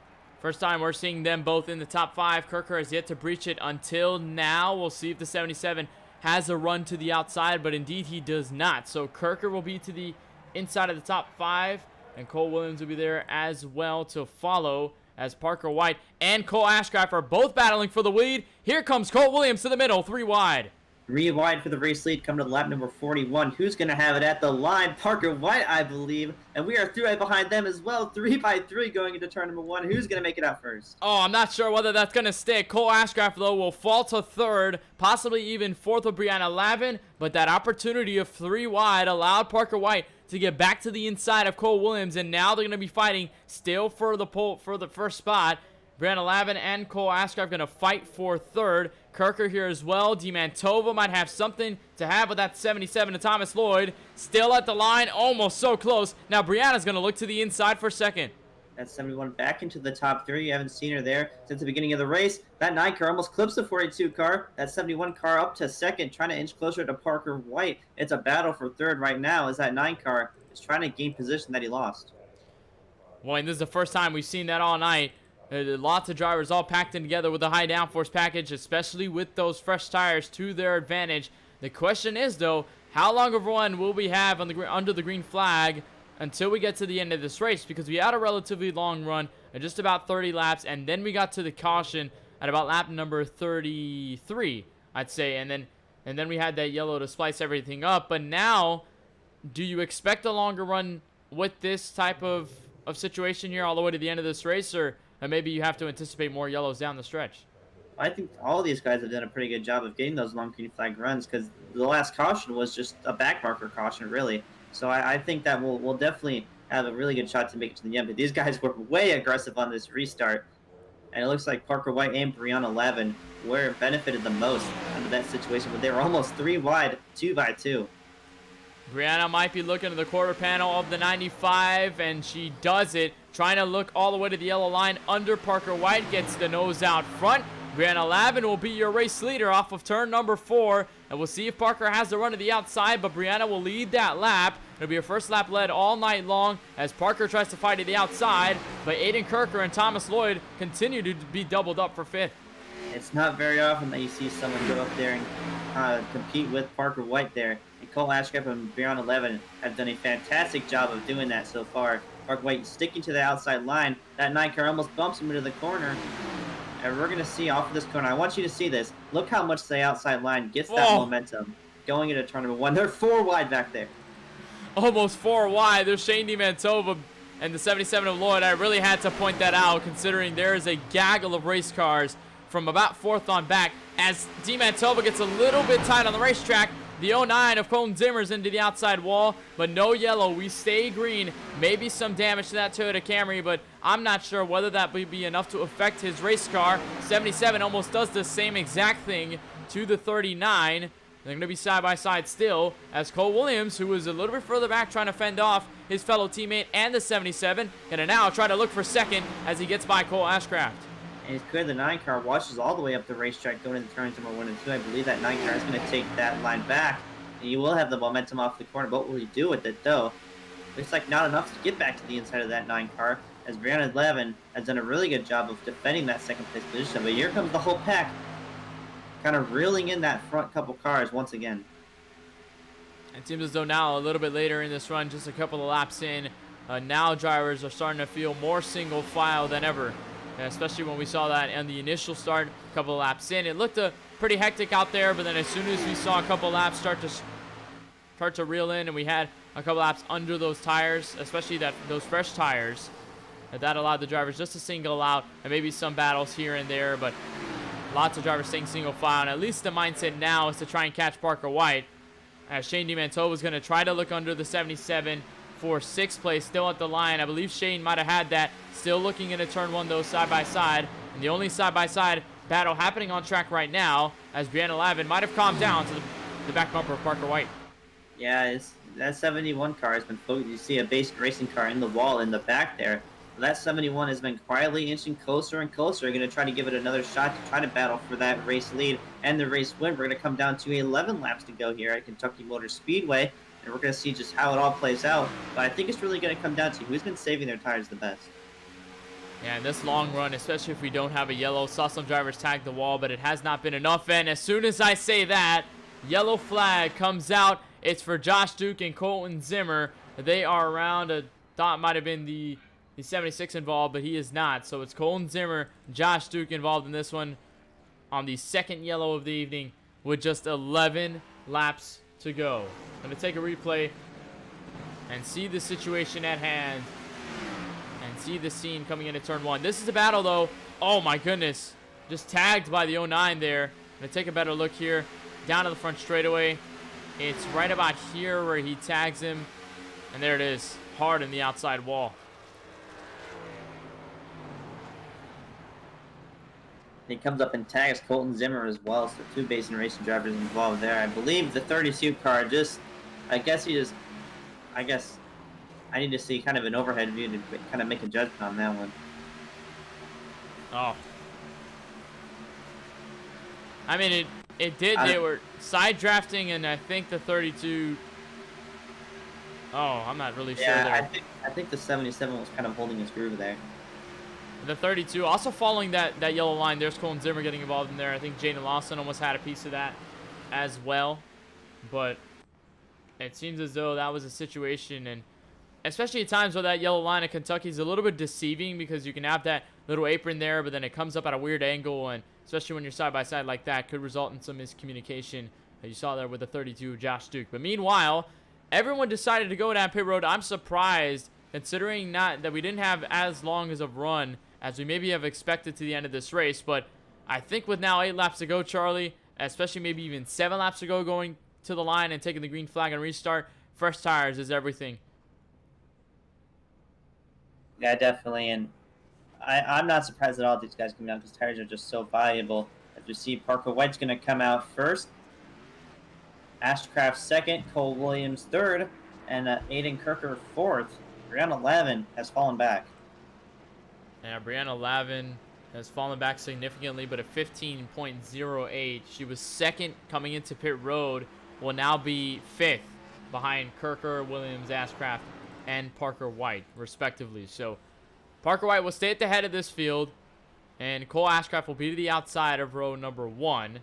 First time we're seeing them both in the top 5. Kirker has yet to breach it until now. We'll see if the 77 has a run to the outside, but indeed he does not. So Kirker will be to the inside of the top 5, and Cole Williams will be there as well to follow as Parker White and Cole Ashcraft are both battling for the lead. Here comes Cole Williams to the middle, 3 wide. 3 wide for the race lead, coming to lap number 41. Who's going to have it at the line? Parker White, I believe. And we are 3 right behind them as well. 3 by 3 going into turn number 1. Who's going to make it out first? Oh, I'm not sure whether that's going to stick. Cole Ashcraft, though, will fall to 3rd, possibly even 4th with Brianna Lavin. But that opportunity of 3 wide allowed Parker White to get back to the inside of Cole Williams. And now they're going to be fighting still for the pole for the first spot. Brianna Lavin and Cole Ashcraft going to fight for 3rd. Kirker here as well. DiMantovo might have something to have with that 77 to Thomas Lloyd. Still at the line, almost so close. Now Brianna's going to look to the inside for 2nd. That 71 back into the top 3. You haven't seen her there since the beginning of the race. That 9 car almost clips the 42 car. That 71 car up to 2nd, trying to inch closer to Parker White. It's a battle for 3rd right now as that 9 car is trying to gain position that he lost. Boy, and this is the first time we've seen that all night. Lots of drivers all packed in together with a high downforce package, especially with those fresh tires to their advantage. The question is, though, how long of a run will we have on under the green flag until we get to the end of this race? Because we had a relatively long run at just about 30 laps, and then we got to the caution at about lap number 33, I'd say, and then we had that yellow to splice everything up. But now, do you expect a longer run with this type of situation here all the way to the end of this race, or maybe you have to anticipate more yellows down the stretch? I think all these guys have done a pretty good job of getting those long green flag runs because the last caution was just a back marker caution, really. So I think that we'll definitely have a really good shot to make it to the end. But these guys were way aggressive on this restart. And it looks like Parker White and Brianna Lavin were benefited the most under that situation. But they were almost 3 wide, 2 by 2. Brianna might be looking at the quarter panel of the 95, and she does it. Trying to look all the way to the yellow line under Parker White. Gets the nose out front. Brianna Lavin will be your race leader off of turn number 4. And we'll see if Parker has the run to the outside, but Brianna will lead that lap. It'll be her first lap led all night long as Parker tries to fight to the outside. But Aiden Kirker and Thomas Lloyd continue to be doubled up for 5th. It's not very often that you see someone go up there and compete with Parker White there. And Cole Ashcraft and Brianna Lavin have done a fantastic job of doing that so far. Parker White sticking to the outside line. That 9 car almost bumps him into the corner. And we're going to see off of this corner. I want you to see this. Look how much the outside line gets that momentum going into turn number 1. They're 4 wide back there. Almost 4 wide. There's Shane DiMantovo and the 77 of Lloyd. I really had to point that out considering there is a gaggle of race cars from about 4th on back as DiMantovo gets a little bit tight on the racetrack. The 09 of Colton Zimmers into the outside wall, but no yellow. We stay green. Maybe some damage to that Toyota Camry, but I'm not sure whether that would be enough to affect his race car. 77 almost does the same exact thing to the 39. They're going to be side by side still as Cole Williams, who was a little bit further back trying to fend off his fellow teammate and the 77, going to now try to look for 2nd as he gets by Cole Ashcraft. And it's clear the 9 car washes all the way up the racetrack going into turns number 1 and 2. I believe that 9 car is going to take that line back. And you will have the momentum off the corner. But what will he do with it, though? Looks like not enough to get back to the inside of that 9 car. as Brianna 11 has done a really good job of defending that second place position. But here comes the whole pack, kind of reeling in that front couple cars once again. It seems as though now, a little bit later in this run, just a couple of laps in, now drivers are starting to feel more single file than ever. And especially when we saw that in the initial start, a couple of laps in. It looked pretty hectic out there, but then as soon as we saw a couple of laps start to reel in, and we had a couple laps under those tires, especially those fresh tires, that allowed the drivers just to single out, and maybe some battles here and there, but lots of drivers staying single file. And at least the mindset now is to try and catch Parker White, as Shane DiManto was going to try to look under the 77 for 6th place, still at the line. I believe Shane might have had that. Still looking into turn 1, though, side by side. And the only side by side battle happening on track right now, as Brianna Lavin might have calmed down to the back bumper of Parker White. Yeah, that 71 car has been focused. You see a base racing car in the wall in the back there. That 71 has been quietly inching closer and closer. Going to try to give it another shot to try to battle for that race lead and the race win. We're going to come down to 11 laps to go here at Kentucky Motor Speedway, and we're going to see just how it all plays out. But I think it's really going to come down to who's been saving their tires the best. Yeah, in this long run, especially if we don't have a yellow, saw some drivers tag the wall, but it has not been enough. And as soon as I say that, yellow flag comes out. It's for Josh Duke and Colton Zimmer. They are around. Thought might have been the 76 involved, but he is not. So it's Colton Zimmer, Josh Duke involved in this one on the second yellow of the evening with just 11 laps to go. I'm going to take a replay and see the situation at hand and see the scene coming into turn 1. This is a battle, though. Oh, my goodness. Just tagged by the 09 there. I'm going to take a better look here. Down to the front straightaway. It's right about here where he tags him. And there it is. Hard in the outside wall. He comes up and tags Colton Zimmer as well, so 2 Basin Racing drivers involved there. I believe the 32 car I need to see kind of an overhead view to kind of make a judgment on that one. Oh. I mean, it did. They were side drafting, and I think the 32... Oh, I'm not really sure there. I think the 77 was kind of holding his groove there. The 32, also following that yellow line, there's Colton Zimmer getting involved in there. I think Jaden Lawson almost had a piece of that as well. But it seems as though that was a situation, and especially at times where that yellow line of Kentucky is a little bit deceiving, because you can have that little apron there, but then it comes up at a weird angle, and especially when you're side by side like that, could result in some miscommunication. You saw there with the 32, Josh Duke. But meanwhile, everyone decided to go down pit road. I'm surprised, considering that we didn't have as long as a run as we maybe have expected to the end of this race. But I think with now 8 laps to go, Charlie, especially maybe even 7 laps to go, going to the line and taking the green flag and restart, fresh tires is everything. Yeah, definitely. And I'm not surprised at all these guys come down, because tires are just so valuable. As you see, Parker White's going to come out first. Ashcraft second, Cole Williams third, and Aiden Kirker fourth. Brianna Lavin has fallen back. Yeah, Brianna Lavin has fallen back significantly, but at 15.08. She was second coming into pit road, will now be 5th behind Kirker, Williams, Ashcraft, and Parker White, respectively. So Parker White will stay at the head of this field, and Cole Ashcraft will be to the outside of row number 1.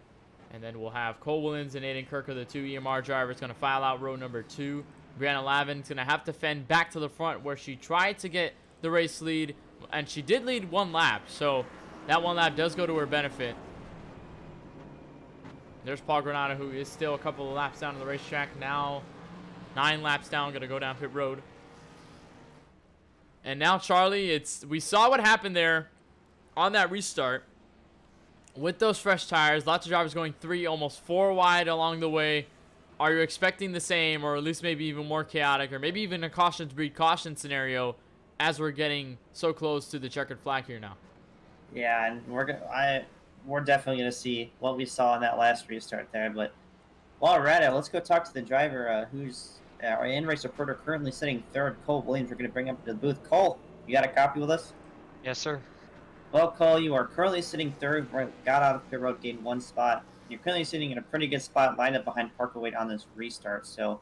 And then we'll have Cole Williams and Aiden Kirker, the 2 EMR drivers, going to file out row number 2. Brianna Lavin's going to have to fend back to the front, where she tried to get the race lead, and she did lead 1 lap. So that 1 lap does go to her benefit. There's Paul Granada, who is still a couple of laps down on the racetrack. Now 9 laps down, going to go down pit road. And now, Charlie, we saw what happened there on that restart. With those fresh tires, lots of drivers going 3, almost 4 wide along the way. Are you expecting the same, or at least maybe even more chaotic, or maybe even a cautions breed caution scenario as we're getting so close to the checkered flag here now? Yeah, and we're definitely going to see what we saw in that last restart there. But while we're at it, let's go talk to the driver who's our in-race reporter, currently sitting 3rd, Cole Williams. We're going to bring up to the booth. Cole, you got a copy with us? Yes, sir. Well, Cole, you are currently sitting 3rd, got out of pit road, gained 1 spot. You're currently sitting in a pretty good spot, lined up behind Parker White on this restart. So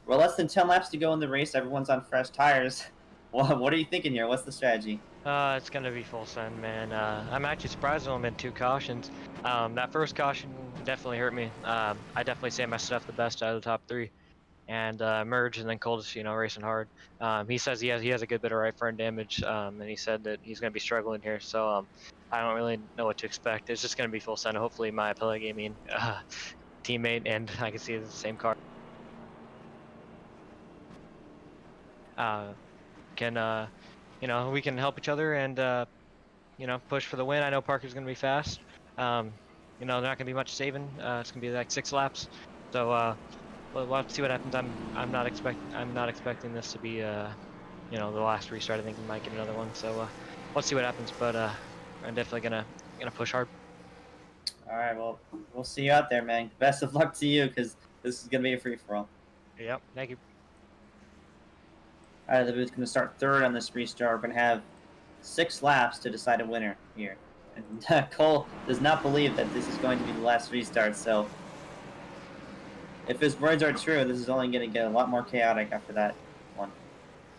we're less than 10 laps to go in the race. Everyone's on fresh tires. What are you thinking here? What's the strategy? It's gonna be full send, man. I'm actually surprised I'm in 2 cautions. That first caution definitely hurt me. I definitely say I messed it up the best out of the top 3. And merge, and then Cole just, racing hard. He says he has a good bit of right front damage, and he said that he's gonna be struggling here. So I don't really know what to expect. It's just gonna be full send. Hopefully my Pele Gaming teammate and I can see it's the same car. We can help each other and push for the win. I know Parker's gonna be fast. There's not gonna be much saving. It's gonna be like 6 laps. So we'll have to see what happens. I'm not expecting this to be the last restart. I think we might get another one. So let's see what happens. But I'm definitely gonna push hard. All right, well, we'll see you out there, man. Best of luck to you, because this is gonna be a free for all. Yep. Thank you. All right, the booth's gonna start 3rd on this restart. We're gonna have 6 laps to decide a winner here, and Cole does not believe that this is going to be the last restart. So, if his words are true, this is only going to get a lot more chaotic after that one.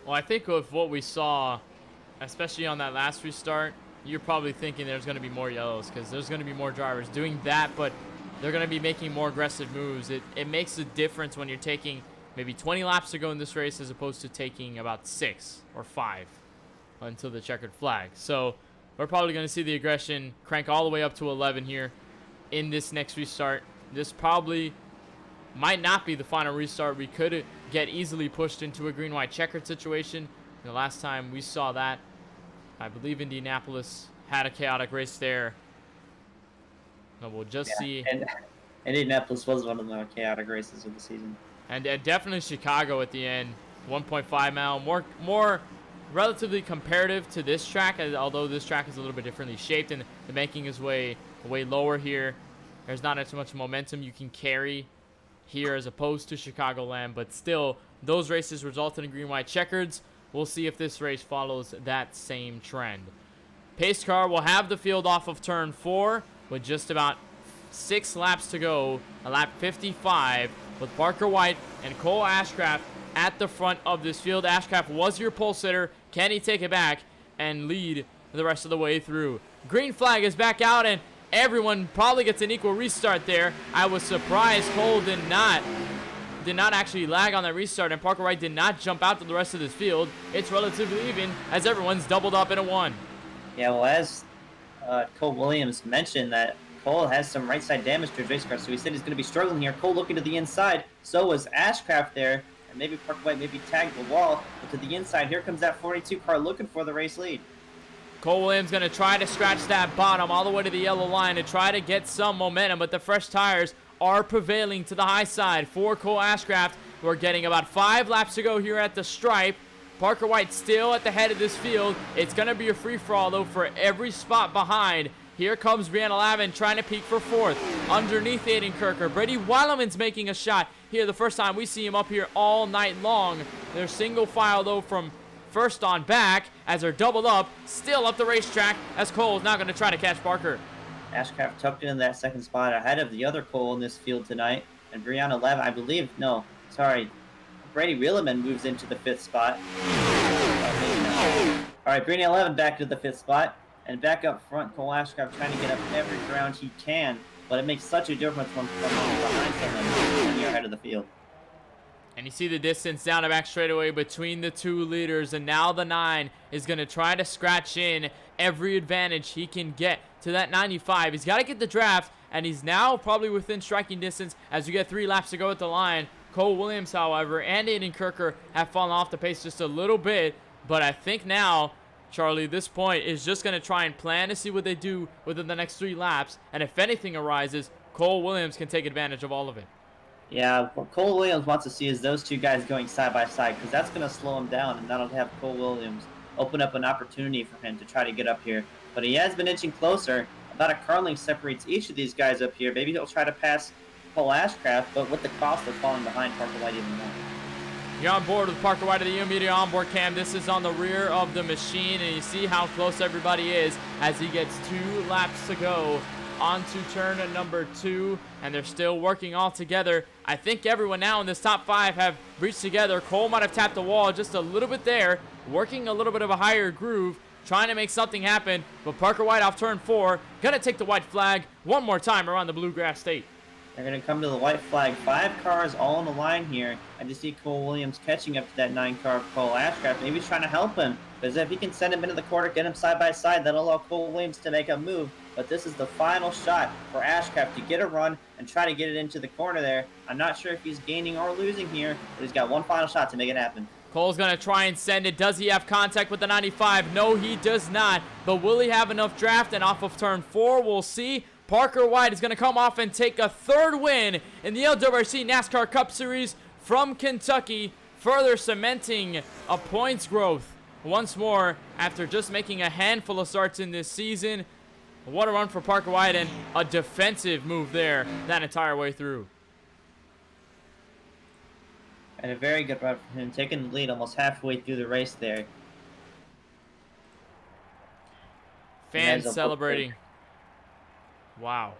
Well, I think with what we saw, especially on that last restart, you're probably thinking there's going to be more yellows because there's going to be more drivers doing that, but they're going to be making more aggressive moves. It makes a difference when you're taking maybe 20 laps to go in this race as opposed to taking about 6 or 5 until the checkered flag. So we're probably going to see the aggression crank all the way up to 11 here in this next restart. This probably might not be the final restart. We could get easily pushed into a green-white checkered situation. The last time we saw that, I believe Indianapolis had a chaotic race there. So we'll just see. And Indianapolis was one of the more chaotic races of the season. And definitely Chicago at the end. 1.5 mile, more relatively comparative to this track, although this track is a little bit differently shaped and the banking is way lower here. There's not as much momentum you can carry here as opposed to Chicagoland, but still those races resulted in green-white checkers. We'll see if this race follows that same trend. Pace car will have the field off of turn 4 with just about 6 laps to go, a lap 55, with Parker White and Cole Ashcraft at the front of this field. Ashcraft was your pole sitter. Can he take it back and lead the rest of the way through? Green flag is back out, and everyone probably gets an equal restart there. I was surprised Cole did not actually lag on that restart, and Parker White did not jump out to the rest of this field. It's relatively even as everyone's doubled up in a 1. Yeah, well, as Cole Williams mentioned, that Cole has some right side damage to his race car, so he said he's going to be struggling here. Cole looking to the inside, so was Ashcraft there, and maybe Parker White maybe tagged the wall, but to the inside, here comes that 42 car looking for the race lead. Cole Williams going to try to scratch that bottom all the way to the yellow line to try to get some momentum, but the fresh tires are prevailing to the high side for Cole Ashcraft. We're getting about 5 laps to go here at the stripe. Parker White still at the head of this field. It's going to be a free-for-all, though, for every spot behind. Here comes Brianna Lavin trying to peek for 4th. Underneath Aiden Kirker. Brady Weileman's making a shot here the first time we see him up here all night long. They're single file, though, from first on back as they're doubled up. Still up the racetrack as Cole is now going to try to catch Parker. Ashcraft tucked in that 2nd spot ahead of the other Cole in this field tonight. And Brianna Lavin, I believe, no, sorry. Brady Weileman moves into the 5th spot. All right, Brianna Lavin back to the 5th spot. And back up front, Cole Ashcraft trying to get up every ground he can. But it makes such a difference when behind someone and you're ahead of the field. And you see the distance down the back straightaway between the 2 leaders. And now the 9 is going to try to scratch in every advantage he can get to that 95. He's got to get the draft, and he's now probably within striking distance as we get 3 laps to go at the line. Cole Williams, however, and Aiden Kirker have fallen off the pace just a little bit. But I think now, Charlie, this point is just going to try and plan to see what they do within the next 3 laps. And if anything arises, Cole Williams can take advantage of all of it. Yeah, what Cole Williams wants to see is those 2 guys going side by side, because that's going to slow him down, and that'll have Cole Williams open up an opportunity for him to try to get up here. But he has been inching closer. About a car length separates each of these guys up here. Maybe he'll try to pass Cole Ashcraft, but with the cost of falling behind Parker White even more. You're on board with Parker White of the Media onboard cam. This is on the rear of the machine, and you see how close everybody is as he gets 2 laps to go onto turn number 2, and they're still working all together. I think everyone now in this top 5 have reached together. Cole might have tapped the wall just a little bit there, working a little bit of a higher groove, trying to make something happen, but Parker White off turn 4, gonna take the white flag one more time around the Bluegrass State. They're going to come to the white flag. 5 cars all on the line here. I just see Cole Williams catching up to that 9 car of Cole Ashcraft. Maybe he's trying to help him, because if he can send him into the corner, get him side by side, that'll allow Cole Williams to make a move. But this is the final shot for Ashcraft to get a run and try to get it into the corner there. I'm not sure if he's gaining or losing here, but he's got one final shot to make it happen. Cole's going to try and send it. Does he have contact with the 95? No, he does not. But will he have enough draft? And off of turn 4, we'll see. Parker White is going to come off and take a 3rd win in the LWRC NASCAR Cup Series from Kentucky, further cementing a points growth once more after just making a handful of starts in this season. What a run for Parker White, and a defensive move there that entire way through. And a very good run for him, taking the lead almost halfway through the race there. Fans celebrating. Wow.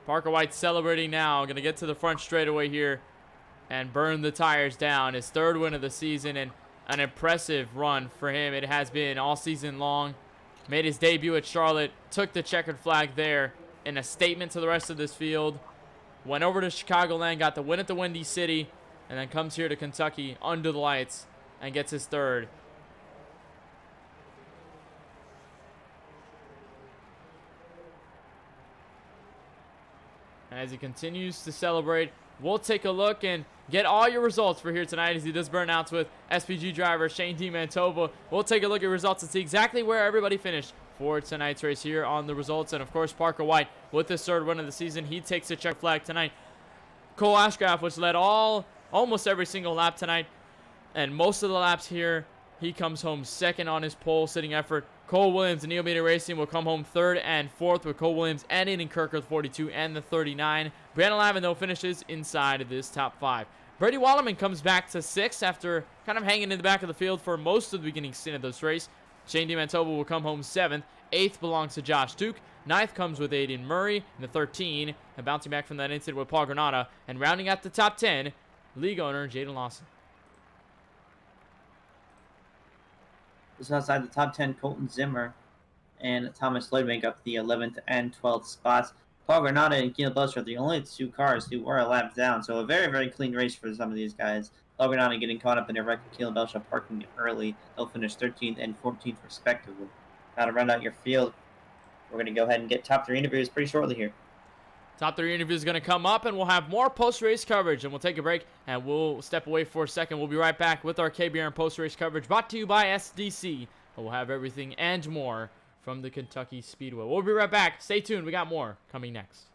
Parker White celebrating now. Going to get to the front straightaway here and burn the tires down. His 3rd win of the season, and an impressive run for him. It has been all season long. Made his debut at Charlotte. Took the checkered flag there in a statement to the rest of this field. Went over to Chicagoland, got the win at the Windy City, and then comes here to Kentucky under the lights and gets his 3rd. And as he continues to celebrate, we'll take a look and get all your results for here tonight as he does burnouts with SPG driver Shane DiMantova. We'll take a look at results and see exactly where everybody finished for tonight's race here on the results. And of course, Parker White with his 3rd win of the season. He takes the check flag tonight. Cole Ashcraft, which led almost every single lap tonight, and most of the laps here, he comes home 2nd on his pole sitting effort. Cole Williams and Neometer Racing will come home 3rd and 4th, with Cole Williams and Aiden Kirk with 42 and the 39. Brandon Lavin, though, finishes inside of this top 5. Brady Wallerman comes back to 6th after kind of hanging in the back of the field for most of the beginning stint of this race. Shane DiMantova will come home 7th. 8th belongs to Josh Duke. 9th comes with Aiden Murray in the 13, and bouncing back from that incident with Paul Granata. And rounding out the top 10, league owner Jaden Lawson. Just outside the top 10, Colton Zimmer and Thomas Lloyd make up the 11th and 12th spots. Paul Granata and Kelan Belsha are the only 2 cars who were a lap down, so a very, very clean race for some of these guys. Paul Granata getting caught up in a wreck, Kelan Belsha parking early. They'll finish 13th and 14th respectively. Now to round out your field, we're going to go ahead and get top 3 interviews pretty shortly here. Top 3 interviews is going to come up, and we'll have more post-race coverage, and we'll take a break, and we'll step away for a second. We'll be right back with our KBRN post-race coverage brought to you by SDC. We'll have everything and more from the Kentucky Speedway. We'll be right back. Stay tuned. We got more coming next.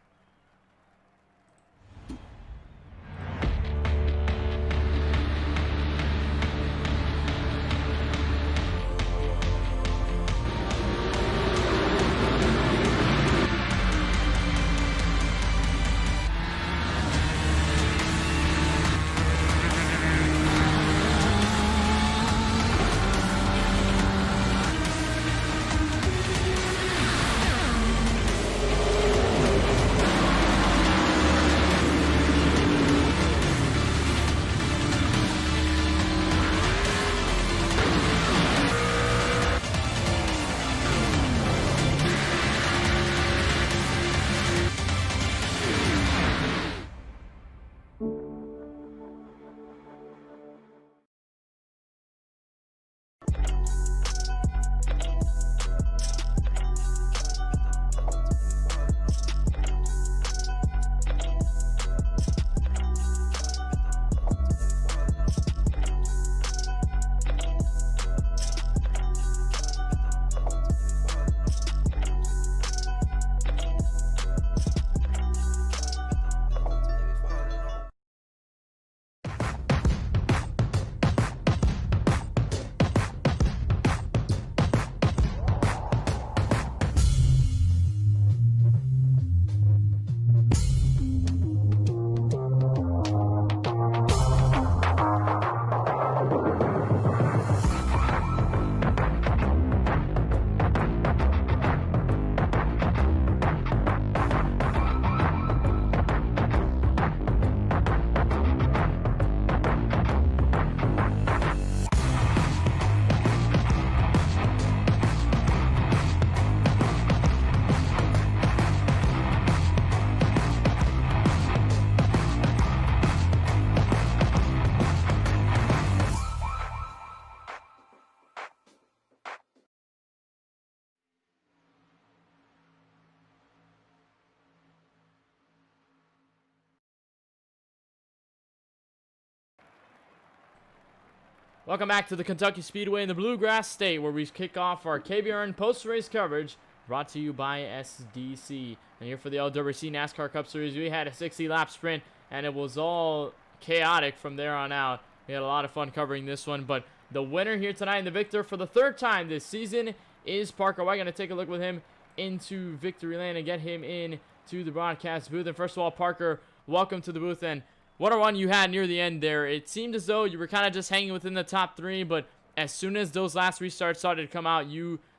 Welcome back to the Kentucky Speedway in the Bluegrass State, where we kick off our KBRN post-race coverage, brought to you by SDC. And here for the LWRC NASCAR Cup Series, we had a 60-lap sprint, and it was all chaotic from there on out. We had a lot of fun covering this one, but the winner here tonight and the victor for the third time this season is Parker White. Going to take a look with him into victory lane and get him in to the broadcast booth. And first of all, Parker, welcome to the booth. And what a run you had near the end there. It seemed as though you were kind of just hanging within the top 3, but as soon as those last restarts started to come out,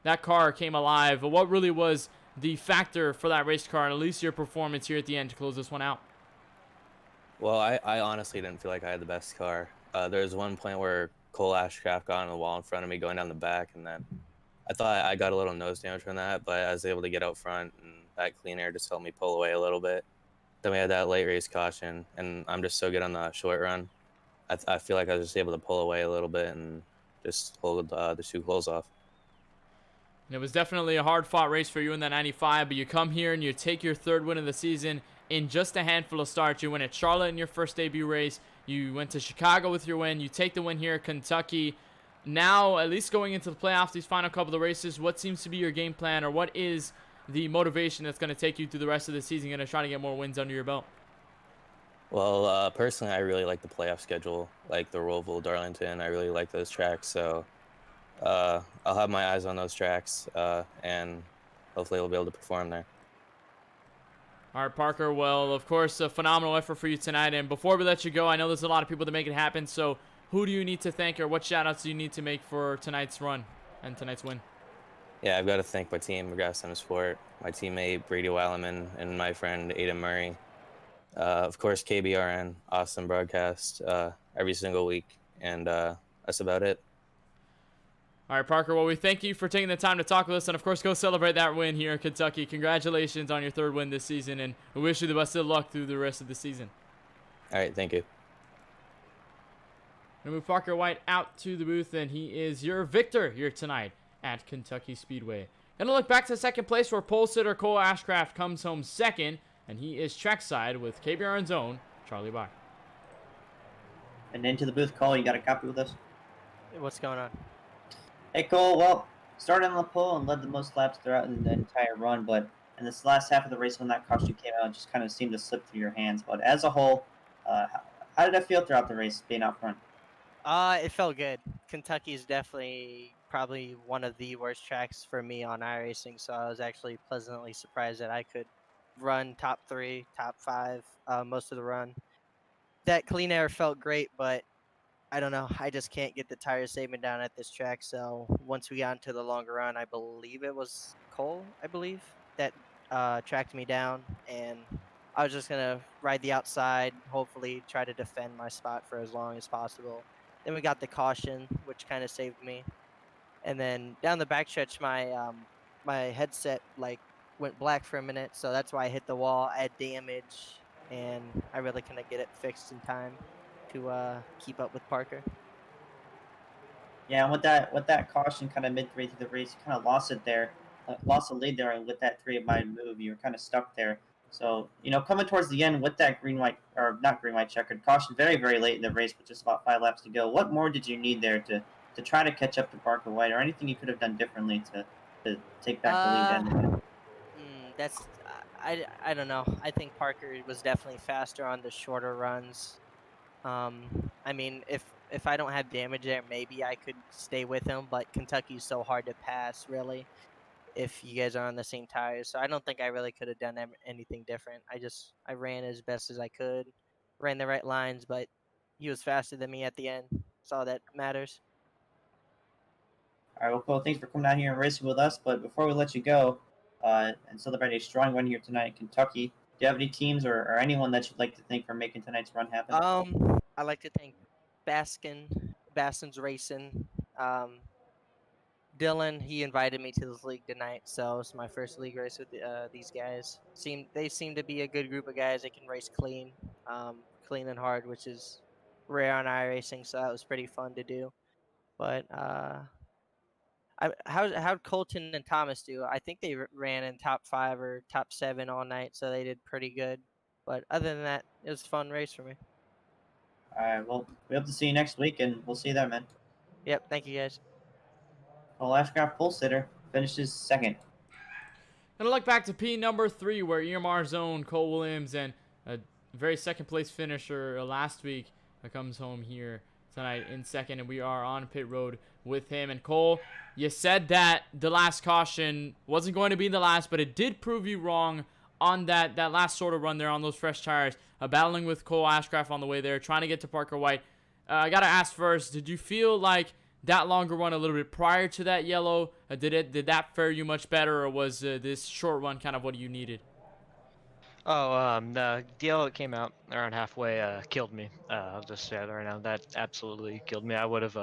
that car came alive. But what really was the factor for that race car, and at least your performance here at the end to close this one out? Well, I honestly didn't feel like I had the best car. There was one point where Cole Ashcraft got on the wall in front of me going down the back, and then I thought I got a little nose damage from that, but I was able to get out front, and that clean air just helped me pull away a little bit. Then we had that late race caution, and I'm just so good on the short run. I feel like I was just able to pull away a little bit and just hold the 2 close off. And it was definitely a hard-fought race for you in that 95, but you come here and you take your 3rd win of the season in just a handful of starts. You win at Charlotte in your first debut race. You went to Chicago with your win. You take the win here at Kentucky. Now, at least going into the playoffs, these final couple of races, what seems to be your game plan, or what is the motivation that's going to take you through the rest of the season? Going to try to get more wins under your belt? Well, personally, I really like the playoff schedule, like the Roval, Darlington. I really like those tracks, so I'll have my eyes on those tracks, and hopefully I'll be able to perform there. All right, Parker. Well, of course, a phenomenal effort for you tonight. And before we let you go, I know there's a lot of people to make it happen. So who do you need to thank, or what shout-outs do you need to make for tonight's run and tonight's win? Yeah, I've got to thank my team, McGrath Center Sport, my teammate Brady Weileman, and my friend Aiden Murray. Of course, KBRN, awesome broadcast every single week. And that's about it. All right, Parker, well, we thank you for taking the time to talk with us, and, of course, go celebrate that win here in Kentucky. Congratulations on your 3rd win this season, and we wish you the best of luck through the rest of the season. All right, thank you. We'll move Parker White out to the booth, and he is your victor here tonight at Kentucky Speedway. Gonna look back to 2nd place, where pole sitter Cole Ashcraft comes home 2nd, and he is trackside with KBRN's own Charlie Baier. And into the booth, Cole, you got a copy with us? What's going on? Hey, Cole, well, started on the pole and led the most laps throughout the entire run, but in this last half of the race when that caution came out, it just kind of seemed to slip through your hands. But as a whole, how did it feel throughout the race, being out front? It felt good. Kentucky is definitely probably one of the worst tracks for me on iRacing, so I was actually pleasantly surprised that I could run top 3, top 5 most of the run. That clean air felt great, but I don't know. I just can't get the tire saving down at this track. So once we got into the longer run, I believe it was Cole, that tracked me down. And I was just going to ride the outside, hopefully try to defend my spot for as long as possible. Then we got the caution, which kind of saved me. And then down the backstretch, my headset went black for a minute. So that's why I hit the wall. I had damage, and I really couldn't get it fixed in time to keep up with Parker. Yeah, and with that caution kind of midway through the race, you kind of lost it there, lost the lead there, and with that 3-wide move, you were kind of stuck there. So, coming towards the end with that not green-white checkered caution very, very late in the race with just about 5 laps to go, what more did you need there to try to catch up to Parker White, or anything you could have done differently to take back the lead? I don't know. I think Parker was definitely faster on the shorter runs. I mean, if I don't have damage there, maybe I could stay with him, but Kentucky's so hard to pass, really, if you guys are on the same tires. So I don't think I really could have done anything different. I ran as best as I could, ran the right lines, but he was faster than me at the end. That's all that matters. All right, well, Cole, thanks for coming out here and racing with us. But before we let you go and celebrate a strong win here tonight in Kentucky, do you have any teams or anyone that you'd like to thank for making tonight's run happen? I'd like to thank Baskin's Racing. Dylan, he invited me to this league tonight, so it's my first league race with these guys. They seem to be a good group of guys that can race clean and hard, which is rare on iRacing, so that was pretty fun to do. But how'd Colton and Thomas do? I think they ran in top 5 or top 7 all night, so they did pretty good. But other than that, it was a fun race for me. All right, well, we hope to see you next week, and we'll see you there, man. Yep. Thank you, guys. Cole Ashcraft, pole sitter, finishes second. Gonna look back to P number 3, where EMR's own Cole Williams and a very second place finisher last week comes home here tonight in second, and we are on pit road with him. And Cole, you said that the last caution wasn't going to be the last, but it did prove you wrong on that last sort of run there on those fresh tires, battling with Cole Ashcraft on the way there, trying to get to Parker White. I gotta ask first, did you feel like that longer run a little bit prior to that yellow, did that fare you much better, or was this short run kind of what you needed? Oh, the yellow that came out around halfway killed me. I'll just say that right now. That absolutely killed me. I would have,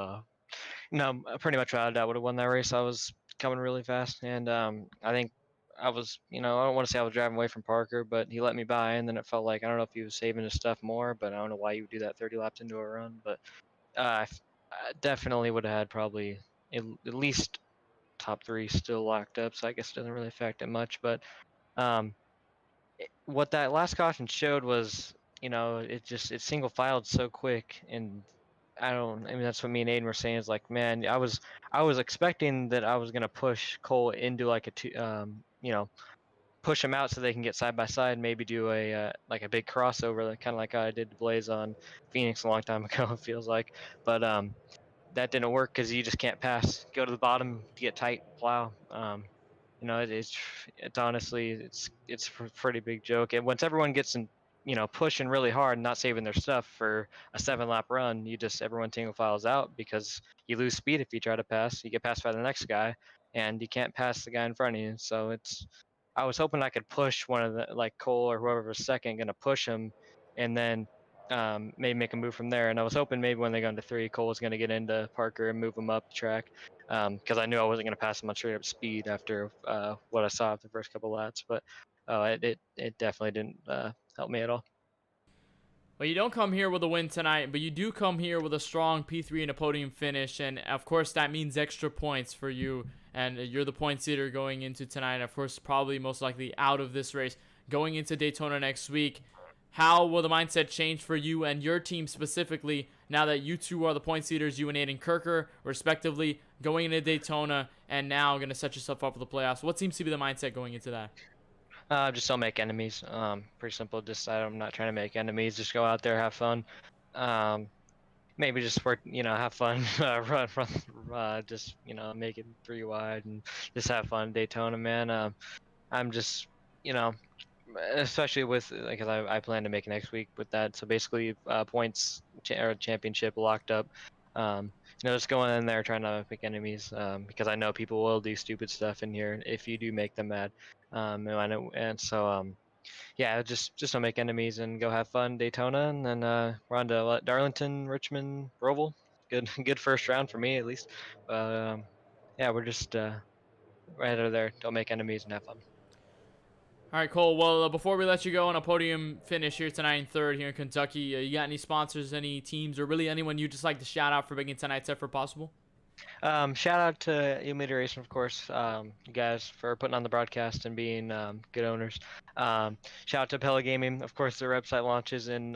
no, pretty much I would have won that race. I was coming really fast, and I think I was, I don't want to say I was driving away from Parker, but he let me by, and then it felt like, I don't know if he was saving his stuff more, but I don't know why you would do that 30 laps into a run, but I definitely would have had probably at least top 3 still locked up, so I guess it doesn't really affect it much, but what that last caution showed was, it single filed so quick, and I mean, that's what me and Aiden were saying, is like, man, I was expecting that I was gonna push Cole into like a two, push them out so they can get side by side, maybe do a like a big crossover, like, kind of like I did to Blaze on Phoenix a long time ago, it feels like, but that didn't work because you just can't pass, go to the bottom, get tight, plow. It's honestly it's a pretty big joke, and once everyone gets in, pushing really hard and not saving their stuff for a 7-lap run, everyone single files out because you lose speed if you try to pass. You get passed by the next guy, and you can't pass the guy in front of you. So I was hoping I could push one of the, like Cole or whoever was second, gonna push him, and then maybe make a move from there. And I was hoping maybe when they got into 3, Cole was gonna get into Parker and move him up the track, because I knew I wasn't gonna pass him on straight up speed after what I saw the first couple laps. But it definitely didn't help me at all. Well, you don't come here with a win tonight, but you do come here with a strong P3 and a podium finish, and of course that means extra points for you, and you're the point leader going into tonight, and of course probably most likely out of this race going into Daytona next week. How will the mindset change for you and your team specifically now that you two are the point leaders, you and Aiden Kirker, respectively, going into Daytona, and now going to set yourself up for the playoffs? What seems to be the mindset going into that? Just don't make enemies. Pretty simple. Just I'm not trying to make enemies. Just go out there, have fun. Maybe just work, have fun, run, just make it 3 wide and just have fun. Daytona, man. I'm just, especially with, because I plan to make it next week with that. So basically, points or championship locked up. Just going in there trying to make enemies, because I know people will do stupid stuff in here if you do make them mad. Yeah, just don't make enemies and go have fun Daytona, and then we're on to Darlington, Richmond, Roval. Good first round for me at least. Yeah, we're just right over there. Don't make enemies and have fun. All right, Cole. Well, before we let you go on a podium finish here tonight in third here in Kentucky, you got any sponsors, any teams, or really anyone you'd just like to shout out for making tonight's effort possible? Shout out to Media Racing, of course, you guys, for putting on the broadcast and being good owners. Shout out to Pella Gaming. Of course, their website launches in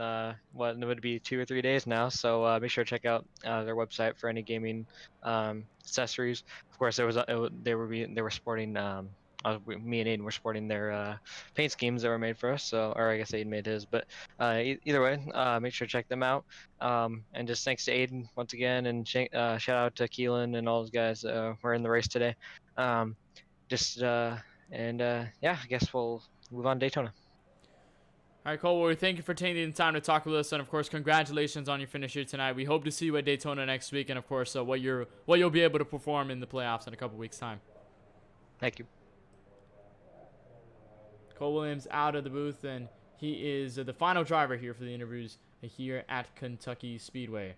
what would be 2 or 3 days now, so make sure to check out their website for any gaming accessories. Of course, they were sporting. Me and Aiden were sporting their paint schemes that were made for us. So, or I guess Aiden made his, but either way, make sure to check them out. And just thanks to Aiden once again, and shout out to Kelan and all those guys who are in the race today. Yeah, I guess we'll move on to Daytona. All right, Cole. Well, thank you for taking the time to talk with us, and of course, congratulations on your finish here tonight. We hope to see you at Daytona next week, and of course, what you'll be able to perform in the playoffs in a couple weeks' time. Thank you. Cole Williams out of the booth, and he is the final driver here for the interviews here at Kentucky Speedway.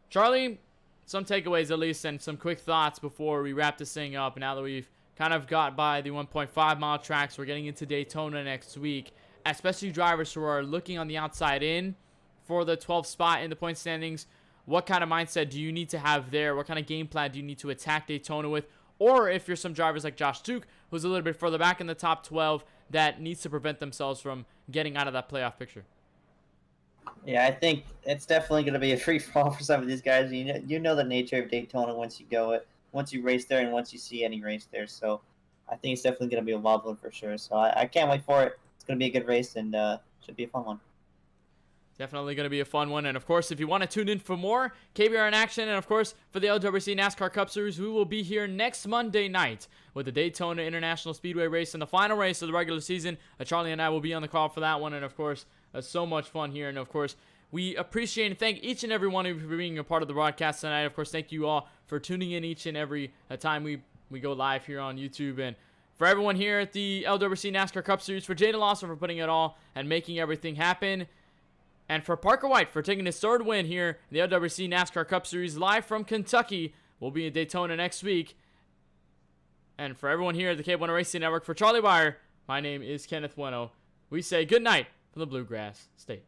Charlie, some takeaways at least, and some quick thoughts before we wrap this thing up. Now that we've kind of got by the 1.5-mile tracks, we're getting into Daytona next week, especially drivers who are looking on the outside in for the 12th spot in the point standings. What kind of mindset do you need to have there? What kind of game plan do you need to attack Daytona with? Or if you're some drivers like Josh Duke, who's a little bit further back in the top 12, that needs to prevent themselves from getting out of that playoff picture? Yeah, I think it's definitely going to be a free fall for some of these guys. You know the nature of Daytona once you race there, and once you see any race there. So I think it's definitely going to be a wild one for sure. So I can't wait for it. It's going to be a good race, and should be a fun one. Definitely going to be a fun one. And, of course, if you want to tune in for more KBRN action and, of course, for the LWRC NASCAR Cup Series, we will be here next Monday night with the Daytona International Speedway race and the final race of the regular season. Charlie and I will be on the call for that one. And, of course, so much fun here. And, of course, we appreciate and thank each and every one of you for being a part of the broadcast tonight. Of course, thank you all for tuning in each and every time we go live here on YouTube. And for everyone here at the LWRC NASCAR Cup Series, for Jaden Lawson for putting it all and making everything happen. And for Parker White for taking his third win here in the LWRC NASCAR Cup Series live from Kentucky. We'll be in Daytona next week. And for everyone here at the KBRN Racing Network, for Charlie Baier, my name is Kenneth Bueno. We say good night from the Bluegrass State.